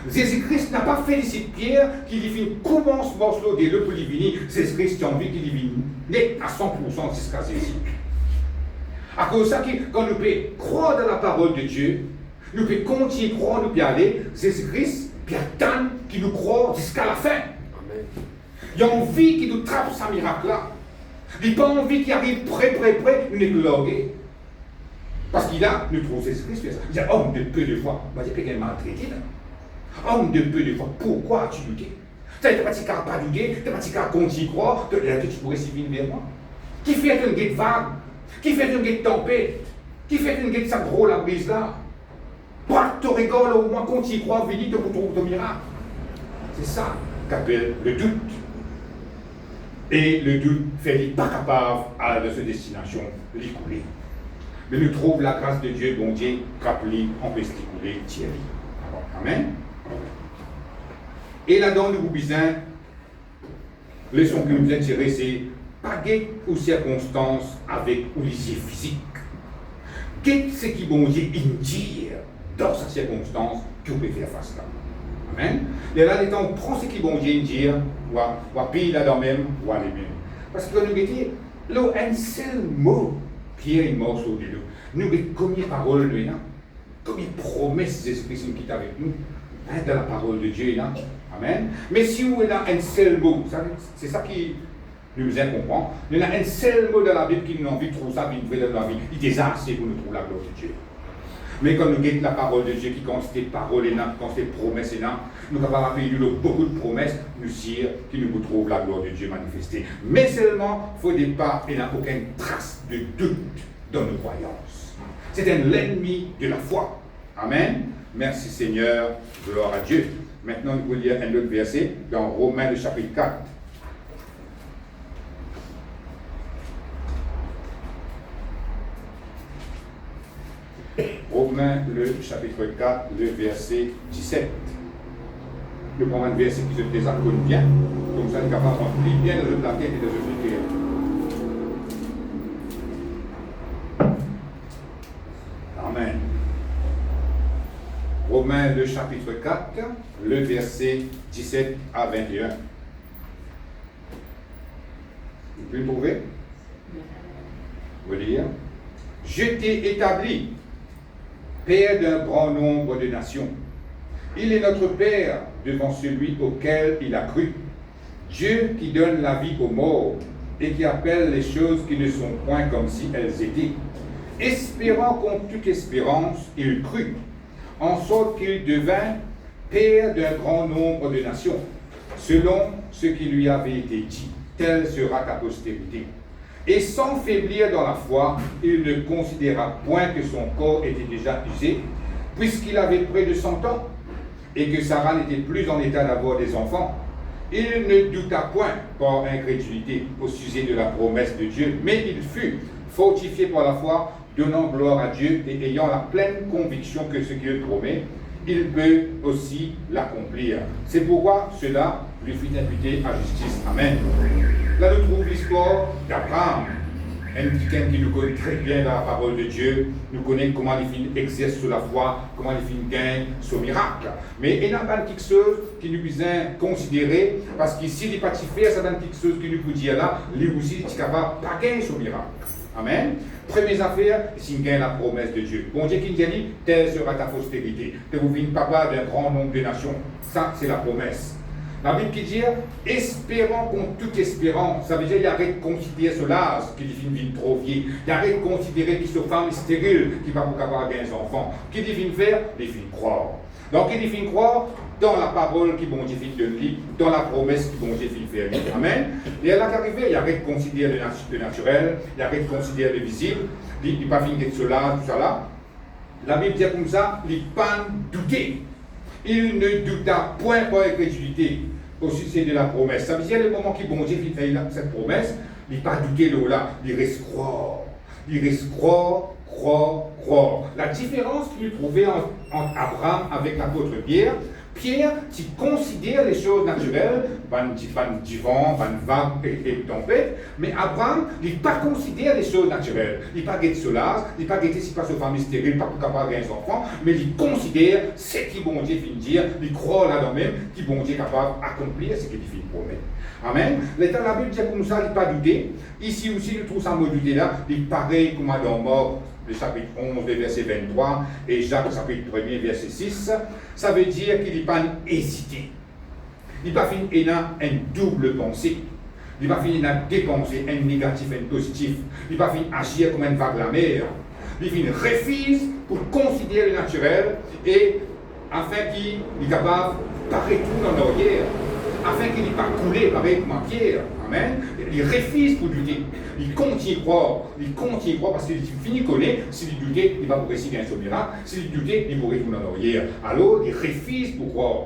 Jésus-Christ n'a pas félicité Pierre qui lui commence ce morceau de l'eau pour lui venir. Jésus-Christ a envie qu'il lui vienne à 100% jusqu'à Jésus. À cause de ça, quand nous pouvons croire dans la parole de Dieu, nous pouvons continuer à croire, nous pouvons aller, Jésus-Christ, puis attendre qu'il nous croit jusqu'à la fin. Amen. Il a envie qu'il nous trappe ce miracle-là. Il n'a pas envie qu'il arrive près, nous n'écloguer. Parce qu'il a, nous trouvons Jésus-Christ, il dit, homme de peu de foi, moi j'ai quelqu'un maltraité là. Homme de peu de foi, pourquoi as-tu douté? Tu n'as pas douté, tu n'as pas continué à croire, que tu pourrais s'y venir vers moi. Qui fait une guette vague? Qui fait une guette tempête? Qui fait une guette ça gros la brise là? Toi, tu rigoles, au moins continue à croire, venir, tu retrouves ton miracle. C'est ça qu'appelle le doute. Et le doute fait pas capable de cette destination, l'écouler. Mais nous trouvons la grâce de Dieu, bon Dieu, qu'appelé, on peut l'écouler, Thierry. Amen. Et là-dedans, nous vous disons, leçon que nous avons tirée, c'est pas guet aux circonstances avec ou les physiques. Qu'est ce qui bon Dieu dit dans sa circonstance que vous pouvez faire face là. Amen. Et là, on prend ce qui bon Dieu dit, ou pays là-dedans même, ou aller même. Parce que nous disons, là, un seul mot, Pierre est mort sur l'eau. Nous avons combien de paroles, nous, combien de promesses Jésus-Christ qui est avec nous, dans la parole de Dieu, là. Amen. Mais si vous avez un seul mot, c'est ça qui nous comprend. Il y a un seul mot dans la Bible qui nous a envie de trouver ça, qui nous fait dans la vie. Il est déjà assez pour nous trouver la gloire de Dieu. Mais quand nous guettons la parole de Dieu qui consiste des paroles et qui consiste des promesses et nous avons appris beaucoup de promesses, nous dire qui nous trouve la gloire de Dieu manifestée. Mais seulement, il ne faut pas, il n'y a aucune trace de doute dans nos croyances. C'est l'ennemi de la foi. Amen. Merci Seigneur, gloire à Dieu. Maintenant, nous allons lire un autre verset dans Romains le chapitre 4. Romains le chapitre 4, le verset 17. Nous prenons un verset qui se désacorde bien, comme ça nous sommes capables de remplir bien dans la tête et dans le cœur. Amen. Romains le chapitre 4, le verset 17 à 21. Vous pouvez le trouver? Vous lire. Je t'ai établi Père d'un grand nombre de nations. Il est notre Père devant celui auquel il a cru. Dieu qui donne la vie aux morts et qui appelle les choses qui ne sont point comme si elles étaient. Espérant contre toute espérance, il crut, en sorte qu'il devint Père d'un grand nombre de nations, selon ce qui lui avait été dit. Telle sera ta postérité. Et sans faiblir dans la foi, il ne considéra point que son corps était déjà usé, puisqu'il avait près de 100 ans, et que Sarah n'était plus en état d'avoir des enfants. Il ne douta point par incrédulité au sujet de la promesse de Dieu, mais il fut fortifié par la foi, donnant gloire à Dieu et ayant la pleine conviction que ce qu'il promet, il peut aussi l'accomplir. C'est pourquoi cela lui fut imputé à justice. Amen. Là, nous trouvons l'histoire d'Abraham. Quelqu'un qui nous connaît très bien dans la parole de Dieu, nous connaît comment les filles exercent sur la foi, comment les filles gagnent ce miracle. Mais il n'y a pas quelque chose qui nous puisse considérer, parce qu'ici, il n'est pas faire ça dans quelque chose qui nous peut dire là, lui aussi, il est capable de pas gagner ce miracle. Amen. Première affaire, c'est qu'il gagne la promesse de Dieu. Bon Dieu qui nous a dit, telle sera ta postérité. Que vous venez papa d'un grand nombre de nations. Ça, c'est la promesse. La Bible qui dit, espérant contre toute espérance, ça veut dire qu'il arrête de considérer ce l'âge qui dit une vie trop vieille, il arrête de considérer qu'il se femme stérile, qui va pour avoir 15 enfants, qui dit faire, il dit croire. Donc il dit croire dans la parole qui bon Dieu fait de lui, dans la promesse qui bon Dieu fait faire. Amen. Et elle a arrivé, il arrête de considérer le naturel, il arrête de considérer le visible, il n'est pas fini d'être cela, tout ça là. La Bible dit comme ça, il n'a pas douté. Il ne douta point par incrédulité au succès de la promesse. Ça veut dire le moment qui bon Dieu fait cette promesse, il n'a pas douté là, il reste croire. Il reste croire. La différence qu'il trouvait entre Abraham avec l'apôtre Pierre, qui considère les choses naturelles, du vent, vague et tempête, mais Abraham, il n'a pas considéré les choses naturelles. Il n'a pas guetté cela, il n'a pas guetté si pas sa famille stérile, pas capable d'avoir des enfants, mais il considère ce qui bon Dieu finit de dire, il croit là-dedans même, qui bon Dieu est capable d'accomplir ce qu'il finit de promettre. Amen. L'état de la Bible dit comme ça, il n'a pas douté. Ici aussi, nous trouvons ça modulé là, il pareil comme dans mort. Le chapitre 11, verset 23, et Jacques, chapitre 1er, verset 6, ça veut dire qu'il n'est pas hésité. Il n'est pas fini une double pensée. Il n'est pas fini une dépensée, un négatif, un positif. Il n'est pas fini agir comme une vague la mer. Il finit refuse pour considérer le naturel et afin qu'il est capable de pas retourner en arrière, afin qu'il n'ait pas coulé pareil comme un pierre. Amen. Il refuse pour douter. Il continue à croire parce qu'il finit de connaître. S'il doutait, il va pour réussir un miracle. S'il doutait, il pourrait retourner en arrière. Alors, il refuse pour croire.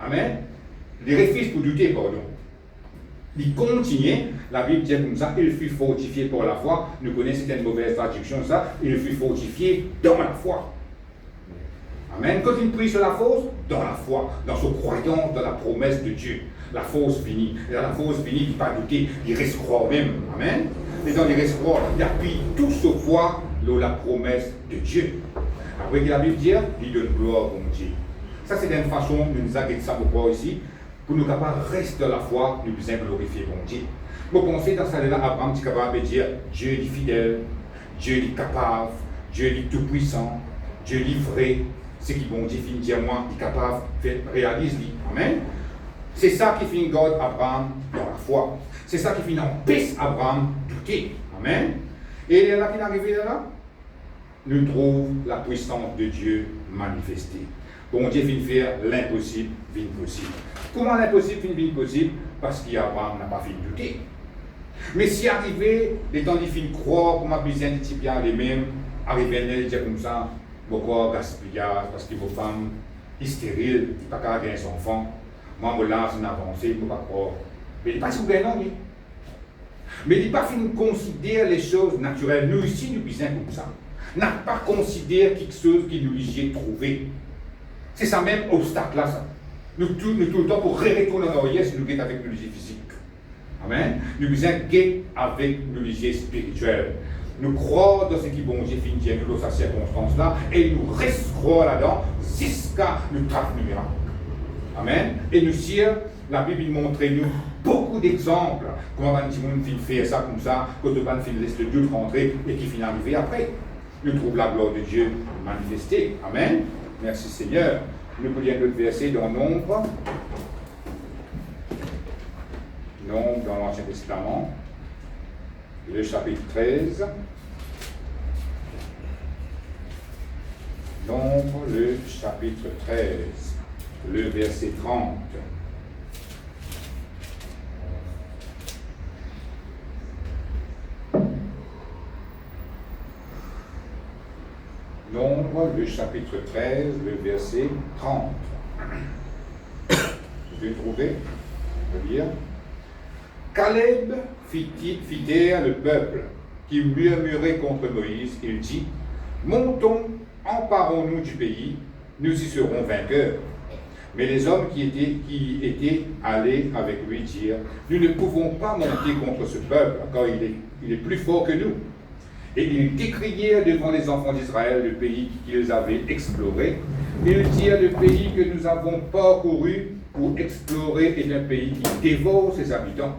Amen. Il refuse pour douter, pardon. Il continue, la Bible dit comme ça, il fut fortifié pour la foi. Nous connaissons une mauvaise traduction, ça. Il fut fortifié dans la foi. Amen. Quand il prie sur la force, dans la foi, dans sa croyance, dans la promesse de Dieu. La force finie. Et dans la force finie, il ne pas douter, il reste croire même. Amen. Et dans il reste croire, il appuie tout ce foi dans la promesse de Dieu. Après que la Bible dit, il donne gloire au Dieu. Ça, c'est une façon de nous agir ça pour ici, pour nous capables de rester dans la foi, nous bien glorifier mon Dieu. Vous pensez dans ça là, Abraham est capable de dire, Dieu est fidèle, Dieu est capable, Dieu est tout puissant, Dieu est vrai. Ce qui bon Dieu finit dire moi, il est capable de réaliser. Amen. C'est ça qui finit God Abraham dans la foi. C'est ça qui finit empêche Abraham douter. Amen. Et là qui est arrivé là, nous trouvons la puissance de Dieu manifestée. Bon Dieu finit faire l'impossible, vient possible. Comment l'impossible finit possible? Parce qu'Abraham n'a pas fini de douter. Mais si arrivé, les temps il finit croire, comme a besoin de types les mêmes, arriver à dire comme ça, beaucoup gaspillage, parce que vos femmes sont stériles, ils n'ont pas qu'à des enfants. Moi, je lance une avancée, je ne peux pas croire. Mais il n'est pas si bien non, mais il n'est pas fini de considérer les choses naturelles. Nous ici, nous besoin comme ça. N'a pas considéré quelque chose qui nous y trouvé. C'est ça même obstacle là, ça. Nous tout le temps pour retourner en arrière si nous sommes avec le léger physique. Amen. Nous besoin d'être avec le léger spirituel. Nous croyons dans ce qui bon Dieu finit dans cette circonstance-là et nous restons là-dedans jusqu'à nous traquer le miracle. Amen. Et nous, la Bible montre nous beaucoup d'exemples comment un petit monde fait ça comme ça, quand on fait laisse de Dieu rentrer et qui finit arriver après. Nous trouvons la gloire de Dieu manifestée. Amen. Merci Seigneur. Nous pouvons lire d'autres versets dans Nombre. Nombre dans l'Ancien Testament. Le chapitre 13. Nombre, le chapitre 13. Le verset 30. Nombre, le chapitre 13, le verset 30. Vous pouvez trouver? Je veux dire. Caleb fit taire le peuple qui murmurait contre Moïse. Il dit, montons, emparons-nous du pays, nous y serons vainqueurs. Mais les hommes qui étaient allés avec lui dirent, nous ne pouvons pas monter contre ce peuple, car il est plus fort que nous. Et ils décrièrent devant les enfants d'Israël le pays qu'ils avaient exploré. Ils dirent, le pays que nous avons parcouru pour explorer est un pays qui dévore ses habitants.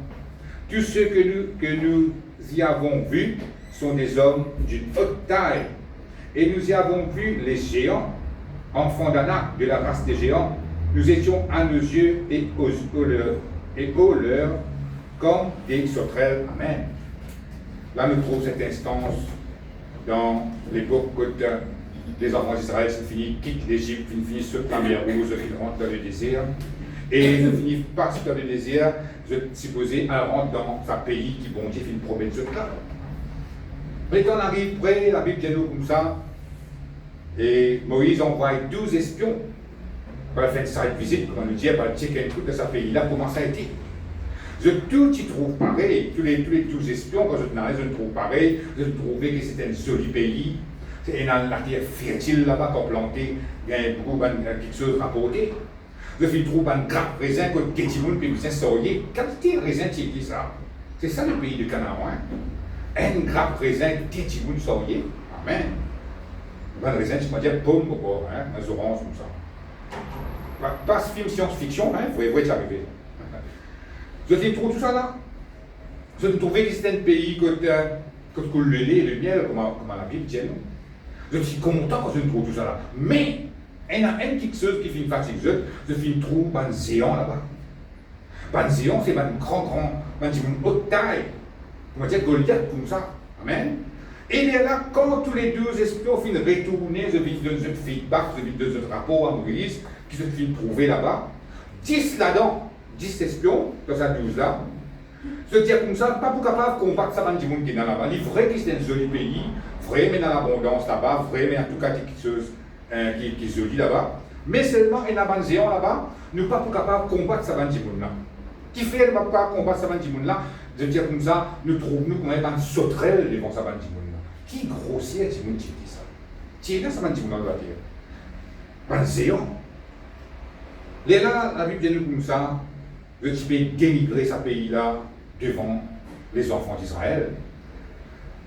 Tous ceux que nous y avons vus sont des hommes d'une haute taille. Et nous y avons vu les géants, enfants d'Anak, de la race des géants. Nous étions à nos yeux et aux leurs comme des sauterelles. Amen. Là, nous trouvons cette instance dans l'époque où les enfants d'Israël quittent l'Égypte, finissent sur la mer Rouge, ils rentrent dans le désert. Et ils finissent par dans le désert, je supposais, un rentre dans un pays qui, bon Dieu, finit de promettre ce là. Mais quand on arrive près, la Bible dit nous comme ça, et Moïse envoie 12 espions pour la fin de sa visite, comme on nous dit, pour checker un truc de ce pays-là, comment ça a été. Tout y trouve pareil, tous les 12 espions, quand je ne trouve pareil, je trouvais que c'était un joli pays, c'est une la terre fertile là-bas, qu'on plantait, il y a quelque chose rapporté. Je trouve un grappe raisin, que Ketimoun, puis vous sauriez, qualité de raisin, tu dis ça. C'est ça le pays de Canaan. Un grappe raisin, Ketimoun, saurier. Amen. Un raisin, tu peux dire pomme, un orange, comme ça. Pas ce film science-fiction, vous voyez, ça arriver. Je trouve tout ça là. Je trouvais que c'était un pays que le lait et le miel, comme la Bible dit. Je suis content quand je trouve tout ça là. Mais, il y a une petite chose qui fait fatigue. Je trouve un géant là-bas. Un géant, c'est un grand, une haute taille. On va dire Goliath comme ça. Amen. Et il est là, quand tous les 12 espions finissent de retourner, je vis de notre feedback, je vis de notre rapport à Moïse, qui se finit de trouver là-bas. 10 là-dedans. 10 espions, dans cette 12 là, se dire comme ça, pas pour capable de combattre ça dans le monde qui est là-bas. Il est vrai que c'est un joli pays, vrai, mais dans l'abondance là-bas, vrai, mais en tout cas, quelque chose qui est joli là-bas. Mais seulement, il y a un géant là-bas, nous pas pour capable de combattre ça dans le monde là. Qui fait, nous pas combattre ça dans le monde là, de dire comme ça, nous trouvons comme un sauterelle devant ça dans le monde là. Qui grossier, c'est monde qui dit ça? Qui est là, ça dans le monde là, un géant. Et là, la Bible dit nous comme ça, je peux dénigrer ce pays-là devant les enfants d'Israël.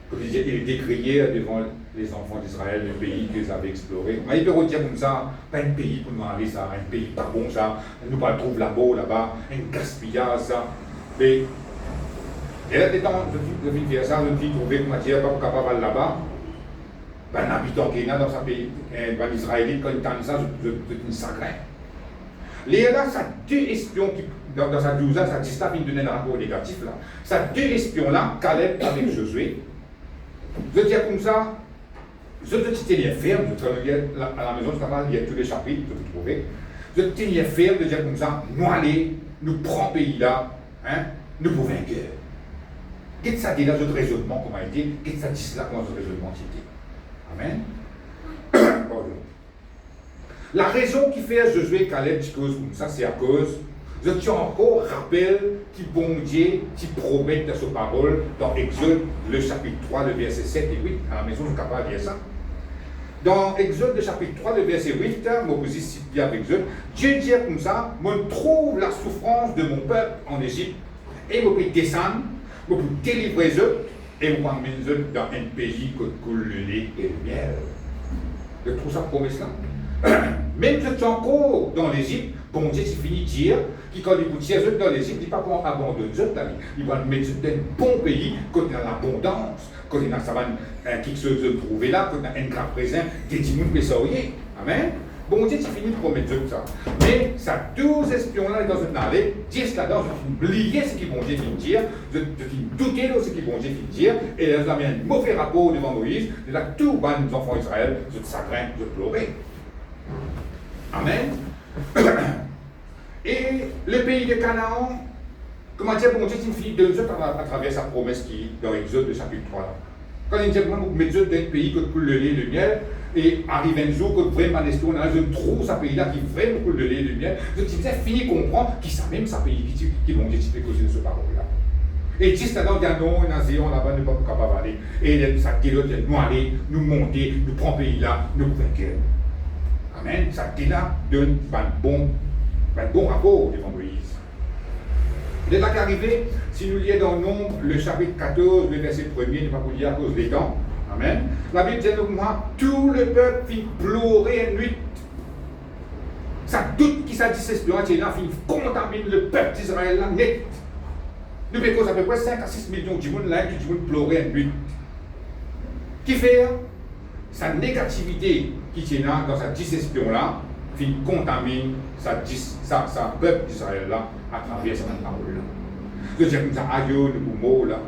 Comme il décriait devant les enfants d'Israël le pays qu'ils avaient exploré. Mais il peut dire comme ça, pas un pays pour nous aller ça, un pays pas bon ça, nous pas le trouve là-bas, un gaspillage ça. Mais, et là, je vais faire ça, je vais trouver une matière pas capable d'aller là-bas. Un habitant qui est là dans ce pays, un Israélite, quand il entend ça, je me sacré. Là, ça deux espions qui, dans sa 12 ans, ça dit ça, il donne un rapport négatif là. Ça deux espions-là, Caleb avec Josué. Je dis comme ça, je te tenir ferme, à la maison, il y a tous les chapitres, vous trouvez. Je te tenir ferme de dire comme ça, nous allons, nous prenons pays là, nous pouvons vainqueur. Qu'est-ce que ça dit dans notre raisonnement, comment il dit, qu'est-ce que ça dit là, comment notre raisonnement c'était. Amen. La raison qui fait Josué Caleb dit cause comme ça, c'est à cause, je tiens encore rappel qui bon Dieu, qui promet dans sa parole, dans Exode, le chapitre 3, le verset 7 et 8, à la maison, je suis capable de dire ça. Dans Exode, le chapitre 3, le verset 8, je vous cite bien avec Exode, Dieu dit comme ça, je trouve la souffrance de mon peuple en Égypte, et je peux descendre, je peux délivrer eux, et je peux emmener eux dans un pays que coule le lait et le miel. Je trouve ça promesse là. Même si tu es encore dans l'Égypte, bon Dieu, c'est fini de dire, qui quand il vous tire dans l'Égypte, il ne dit pas qu'on abandonne eux, il va mettre dans un bon pays, quand il y a l'abondance, quand il y a quelque chose de prouvé là, quand il y a un grand présent, des timons pessauriers. Amen. Bon Dieu, c'est fini de promettre ça. Mais ça 12 espions-là dans une allée, 10 là-dedans, je oublié ce qu'ils vont dire, je douter de ce qu'ils vont dire, et là, ça a mis un mauvais rapport devant Moïse, et là, tous les enfants d'Israël, je chagrin, je pleurais. Amen. Et le pays de Canaan, comment dire, bon Dieu, c'est fini de nous à travers sa promesse qui est dans Exode, le chapitre 3. Là. Quand il dit, vous mettez dans un pays qui coule le lait et le miel, et arrive un jour que vraiment je trouve ce pays-là qui vraiment coule le lait et le miel, je dis, fini de comprendre qui ça même, ce pays qui vont dire, tu peux causer de ce parole-là. Et juste là-dedans, il y a un géant là-bas, nous ne sommes pas capables d'aller. Et ça dit, nous aller, nous monter, nous prendre pays-là, nous vainqueurs. Amen. Ça là donne un bon rapport devant Moïse. Il est là qu'arrivé, si nous lisons dans Nombre, le chapitre 14, le verset 1er, ne pas vous lire à cause des temps. Amen. La Bible dit donc moi, tout le peuple fit pleurer une nuit. Ça doute qui ça dit c'est là, fin contamine le peuple d'Israël là net. Nous avons à peu près 5 à 6 millions de gens là qui pleurer une nuit. Qui fait sa négativité qui tient là, dans sa discession là, fin contamine sa peuple d'Israël là à travers cette parole là. Je veux dire comme ça, aïe, nous mots là.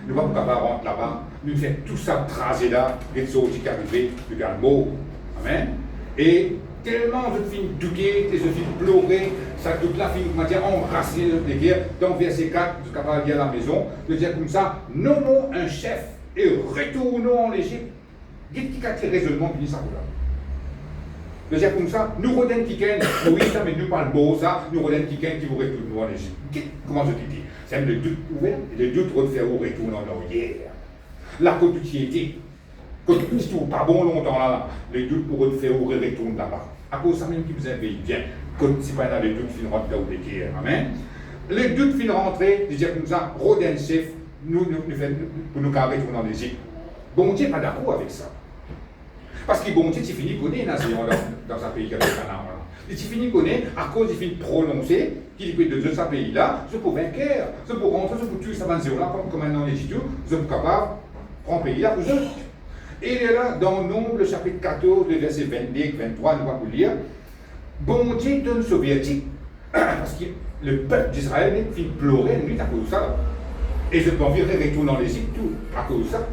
Nous ne pouvons pas rentrer là-bas. Nous faisons tout ça tracer là, les choses qui arrivent, nous gagnons mot. Amen. Et tellement je finis douter, je finis pleurer, ça toute la fin, comment dire, enraciné de guerre. Dans verset 4, je suis capable de dire à la maison, de dire comme ça, nommons un chef et retournons en Égypte. Dites qui a tes raisonnements, puis ça vous là. De dire comme ça, nous redonnons quelqu'un, oui, ça, mais nous parlons beau ça, nous redonnons quelqu'un qui vous retourne en Égypte. Comment je te dis? C'est le doute ouvert, le doute de faire vous retourner en arrière. La quotidienneté. Quand tu ne pas bon longtemps là, les doutes pour te faire ouvrir et retourner là-bas. À cause de ça même qui vous invite bien. Quand si pas là, les doutes finissent rentrer là où les guerres. Amen. Les doutes finissent rentrer, je dis comme ça, Rodin chef, pour nous carrer retourner en Égypte. Bon Dieu n'est pas d'accord avec ça. Parce que bon Dieu, tu finis connaître la nation dans un pays qui a le Canaan. Et tu finis connaître, à cause il finit prononcer, qu'il peut de ce pays-là, je peux vainqueur, je peux rentrer, je peux tuer sa nation-là, comme un Égypte, je peux capable de prendre le pays-là pour eux. Et il est là, dans Nombre, le chapitre 14, le verset 22, 23, nous allons vous lire. Bon Dieu donne soviétique, parce que le peuple d'Israël finit pleurer une nuit à cause de ça. Et je peux envie de retourner en Égypte tout, à cause de ça.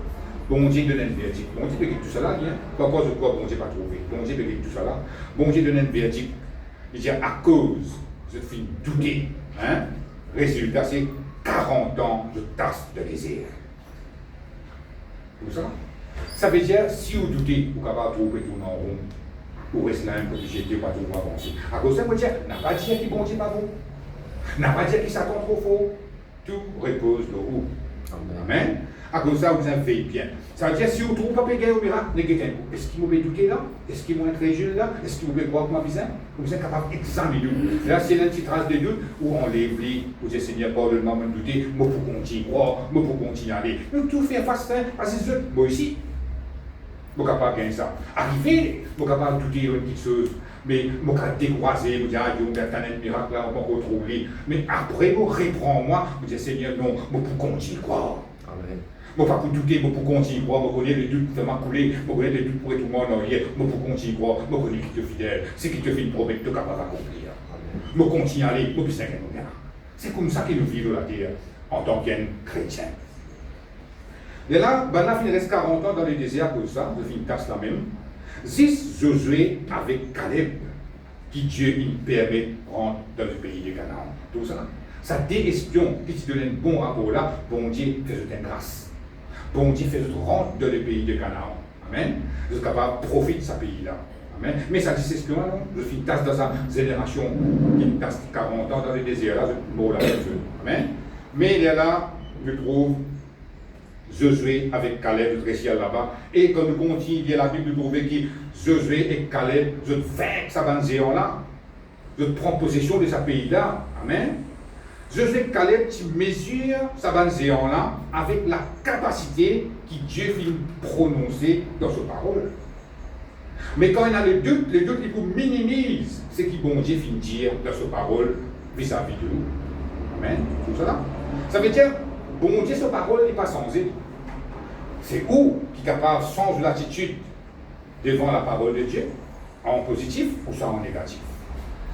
Bon Dieu donne un verdict. Bon Dieu peut tout ça là, pas cause de quoi bon Dieu pas trouvé. Bon Dieu peut tout ça là. Bon Dieu donne un verdict. Il dit à cause, je finis douter. Hein? Résultat, c'est 40 ans de tasse de désert. Tout ça? Ça veut dire, si vous doutez, vous pouvez trouver tout en rond. Vous restez là, vous n'êtes pas toujours avancé. À cause de ça, vous dire, n'a pas dit que bon Dieu pas bon. N'a pas dit que Satan trop faux. Tout repose de où? Amen. À cause de ça, vous avez bien. Ça veut dire, si vous ne trouvez pas gagner au miracle, est-ce qu'il m'a douté là? Est-ce qu'il m'a incrédule là? Est-ce qu'il m'a croire que ma vie? Vous êtes capable d'examiner. Là, c'est une petite trace de doute où on l'oublie. Vous dites, Seigneur, pardonne-moi, me douter. Moi, pour continuer à croire, moi, pour continuer à aller. Nous, tout faire face à ces autres. Moi aussi, je suis capable de gagner ça. Arriver, je suis capable de douter une petite chose. Mais je suis capable de décroiser, je dis, ah, Dieu, un miracle là, on va retrouver. Mais après, je reprends-moi, je dis, Seigneur, non, moi, pour continuer à croire. Amen. Moi, pas pour douter, moi, pour continuer à croire, moi, connais les doutes pour m'accouler, moi, connais les doutes pour être tout le monde en arrière, moi, pour continuer à croire, moi, connais qui te fidèle, c'est qui te fait une promesse, tu es capable d'accomplir. Moi, continue à aller, moi, puis c'est c'est comme ça que nous vivons la terre en tant qu'un chrétien. Et là, il reste 40 ans dans le désert pour ça, je finis une tasse la même. Zis Josué avec Caleb, qui Dieu il permet de rentrer dans le pays de Canaan. Tout ça. Ça des espions qui te donnent un bon rapport là, bon Dieu fait une grâce. Bon Dieu fait rentrer dans le pays de Canaan. Amen. Vous êtes capable de profiter de ce pays-là. Amen. Mais ça dit c'est espion là, non? Je suis une tasse dans sa génération qui une tasse 40 ans dans le désert là, je mort là. Amen. Mais il est là, je trouve. Josué avec Caleb, je réussis là-bas. Et quand nous continuons, il y a la Bible, nous trouvons que Josué et Caleb, je vainquent sa bande géant-là. Je prends possession de ce pays-là. Amen. Josué et Caleb, tu mesures sa bande géant-là avec la capacité que Dieu fait prononcer dans sa parole. Mais quand il y a le doute il faut minimiser ce que bon Dieu fait dire dans sa parole vis-à-vis de nous. Amen. Tout ça là. Ça veut dire, bon Dieu, sa parole n'est pas changée. C'est où qui est capable de changer l'attitude devant la parole de Dieu, en positif ou ça en négatif.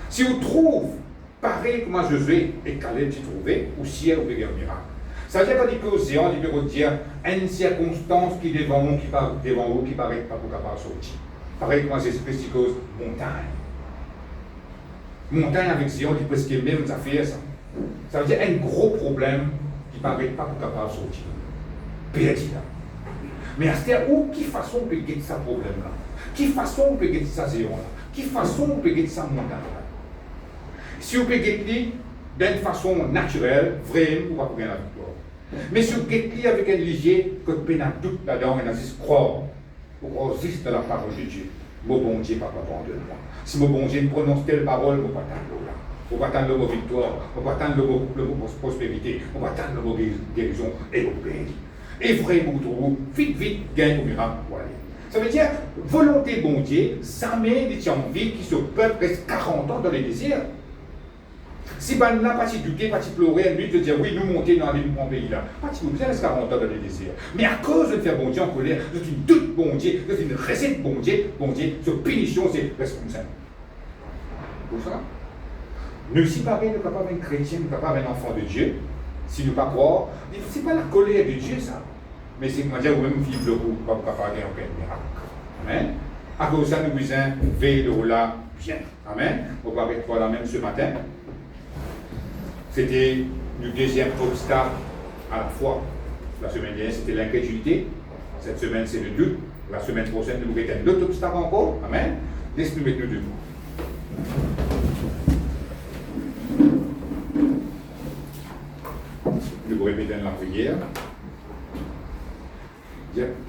Si vous trouvez pareil comme Josué et Caleb tu trouvais, ou ciel ou guerre miracle. Ça veut dire que l'océan, il peut dire une circonstance qui est devant nous, qui paraît pas pour capable de sortir. Pareil comme Jésus-Christ cause montagne. Montagne avec Zion, il presque les mêmes affaires. Ça veut dire un gros problème qui ne paraît pas pour capable de sortir. Perdu là. Mais à ce terre, qui façon on peut guetter ce problème-là? Qui façon on peut guetter ça Zion-là? Qui façon on peut guetter ça montagne-là? Si on peut guetter d'une façon naturelle, vraiment, on va pas gagner la victoire. Mais si on guette avec un léger, que on a doute là-dedans, on a juste croire, on croit juste dans la parole de Dieu. mon bon Dieu, papa, pardonne-moi. Si mon bon Dieu prononce telle parole, on va attendre là. On va attendre le mot victoire, on va attendre le mot prospérité, on va attendre le mot guérison et au béni. Et vraiment, vite, gagne au miracle pour aller. Ça veut dire, volonté bon Dieu, ça met des envies qui se peuplent presque 40 ans dans les déserts. Si ben là, pas si douter, pas si pleurer, lui te dire oui, nous monter dans les bons pays là. Pas si vous reste 40 ans dans les déserts. Mais à cause de faire bon Dieu en colère, de une doute bon Dieu, de une recette bon Dieu, ce punition, c'est reste comme ça. Pour ça, nous si pas nous capables d'être chrétiens, nous capables d'être enfants de Dieu, si nous pas croire, c'est pas la colère de Dieu ça. Mais c'est comment dire, vous-même vivre le coup, comme capable d'un miracle. Amen. À cause de ça, nous besoin veiller le là bien. Amen. On va être la même ce matin. C'était le deuxième obstacle à la foi. La semaine dernière, c'était l'incrédulité. Cette semaine, c'est le doute. La semaine prochaine, nous verrons un autre obstacle encore. Amen. Laisse-nous mettre nous debout. Nous répétons la prière.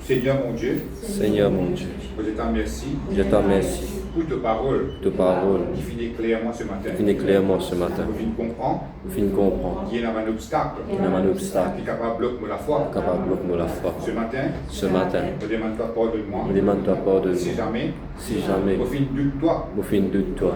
Seigneur mon Dieu, Seigneur mon Dieu, je te remercie je te remercie pour ta parole qui finit clairement ce matin. finit clairement ce matin. Pour finir comprendre Vous comprendre qu'il y a un obstacle qu'il y a un obstacle qui est capable de bloquer la foi. capable de bloquer la foi. Ce matin, Ce matin, je demande toi pardonne-moi. je demande toi pardon. Si jamais, Si jamais, au fin de toi, vous finissez de toi.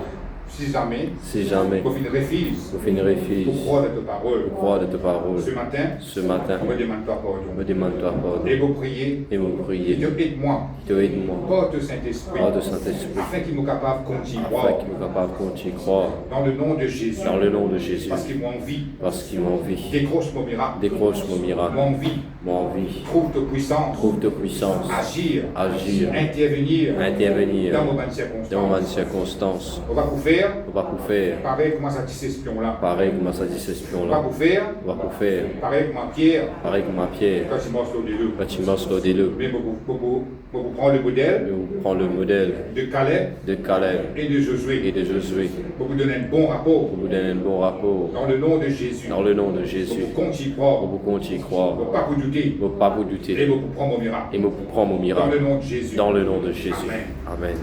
si jamais, Si jamais, au fin de refuse, vous finissez pour refuse croire de ta parole. de croire de ta parole. Ce matin, Ce matin, on me demande toi je me pardon. demande toi pardon. Et vous prier, Et vous et priez, Dieu aide-moi, te aide-moi, porte Saint-Esprit, par de Saint-Esprit, afin qu'il nous capable de continuer à afin croire qu'il nous capable de continuer à croire dans le nom de Jésus. dans le nom de Jésus, Parce qu'il m'a envie, parce qu'il m'a envie. décroche mon miracle, Décroche mon miracle, mon envie, mon envie, trouve ta puissance, trouve de puissance, agir, agir, intervenir intervenir dans vos dans circonstances. les circonstances. On va vous faire, On va vous faire pareil comment ça dit ces espions-là. pareil comme ça dit cet On va espion-là. vous faire, On va vous faire pareil comme Pierre, pareil comme ma pierre. quand il mange le loup. Quand tu manges le délo, Mais vous prendre le modèle on prend le modèle de Calais de Caleb et de et Josué. de Josué Pour vous donner un bon rapport pour vous donner un bon rapport dans le nom de Jésus. dans le nom de Pour Jésus. vous continuer Pour croire, vous continuer à croire, pour pas vous douter, pour pas vous et douter pour prendre mon miracle. et pour prendre mon Dans miracle le nom de Jésus. dans le nom de Jésus. Amen. Amen.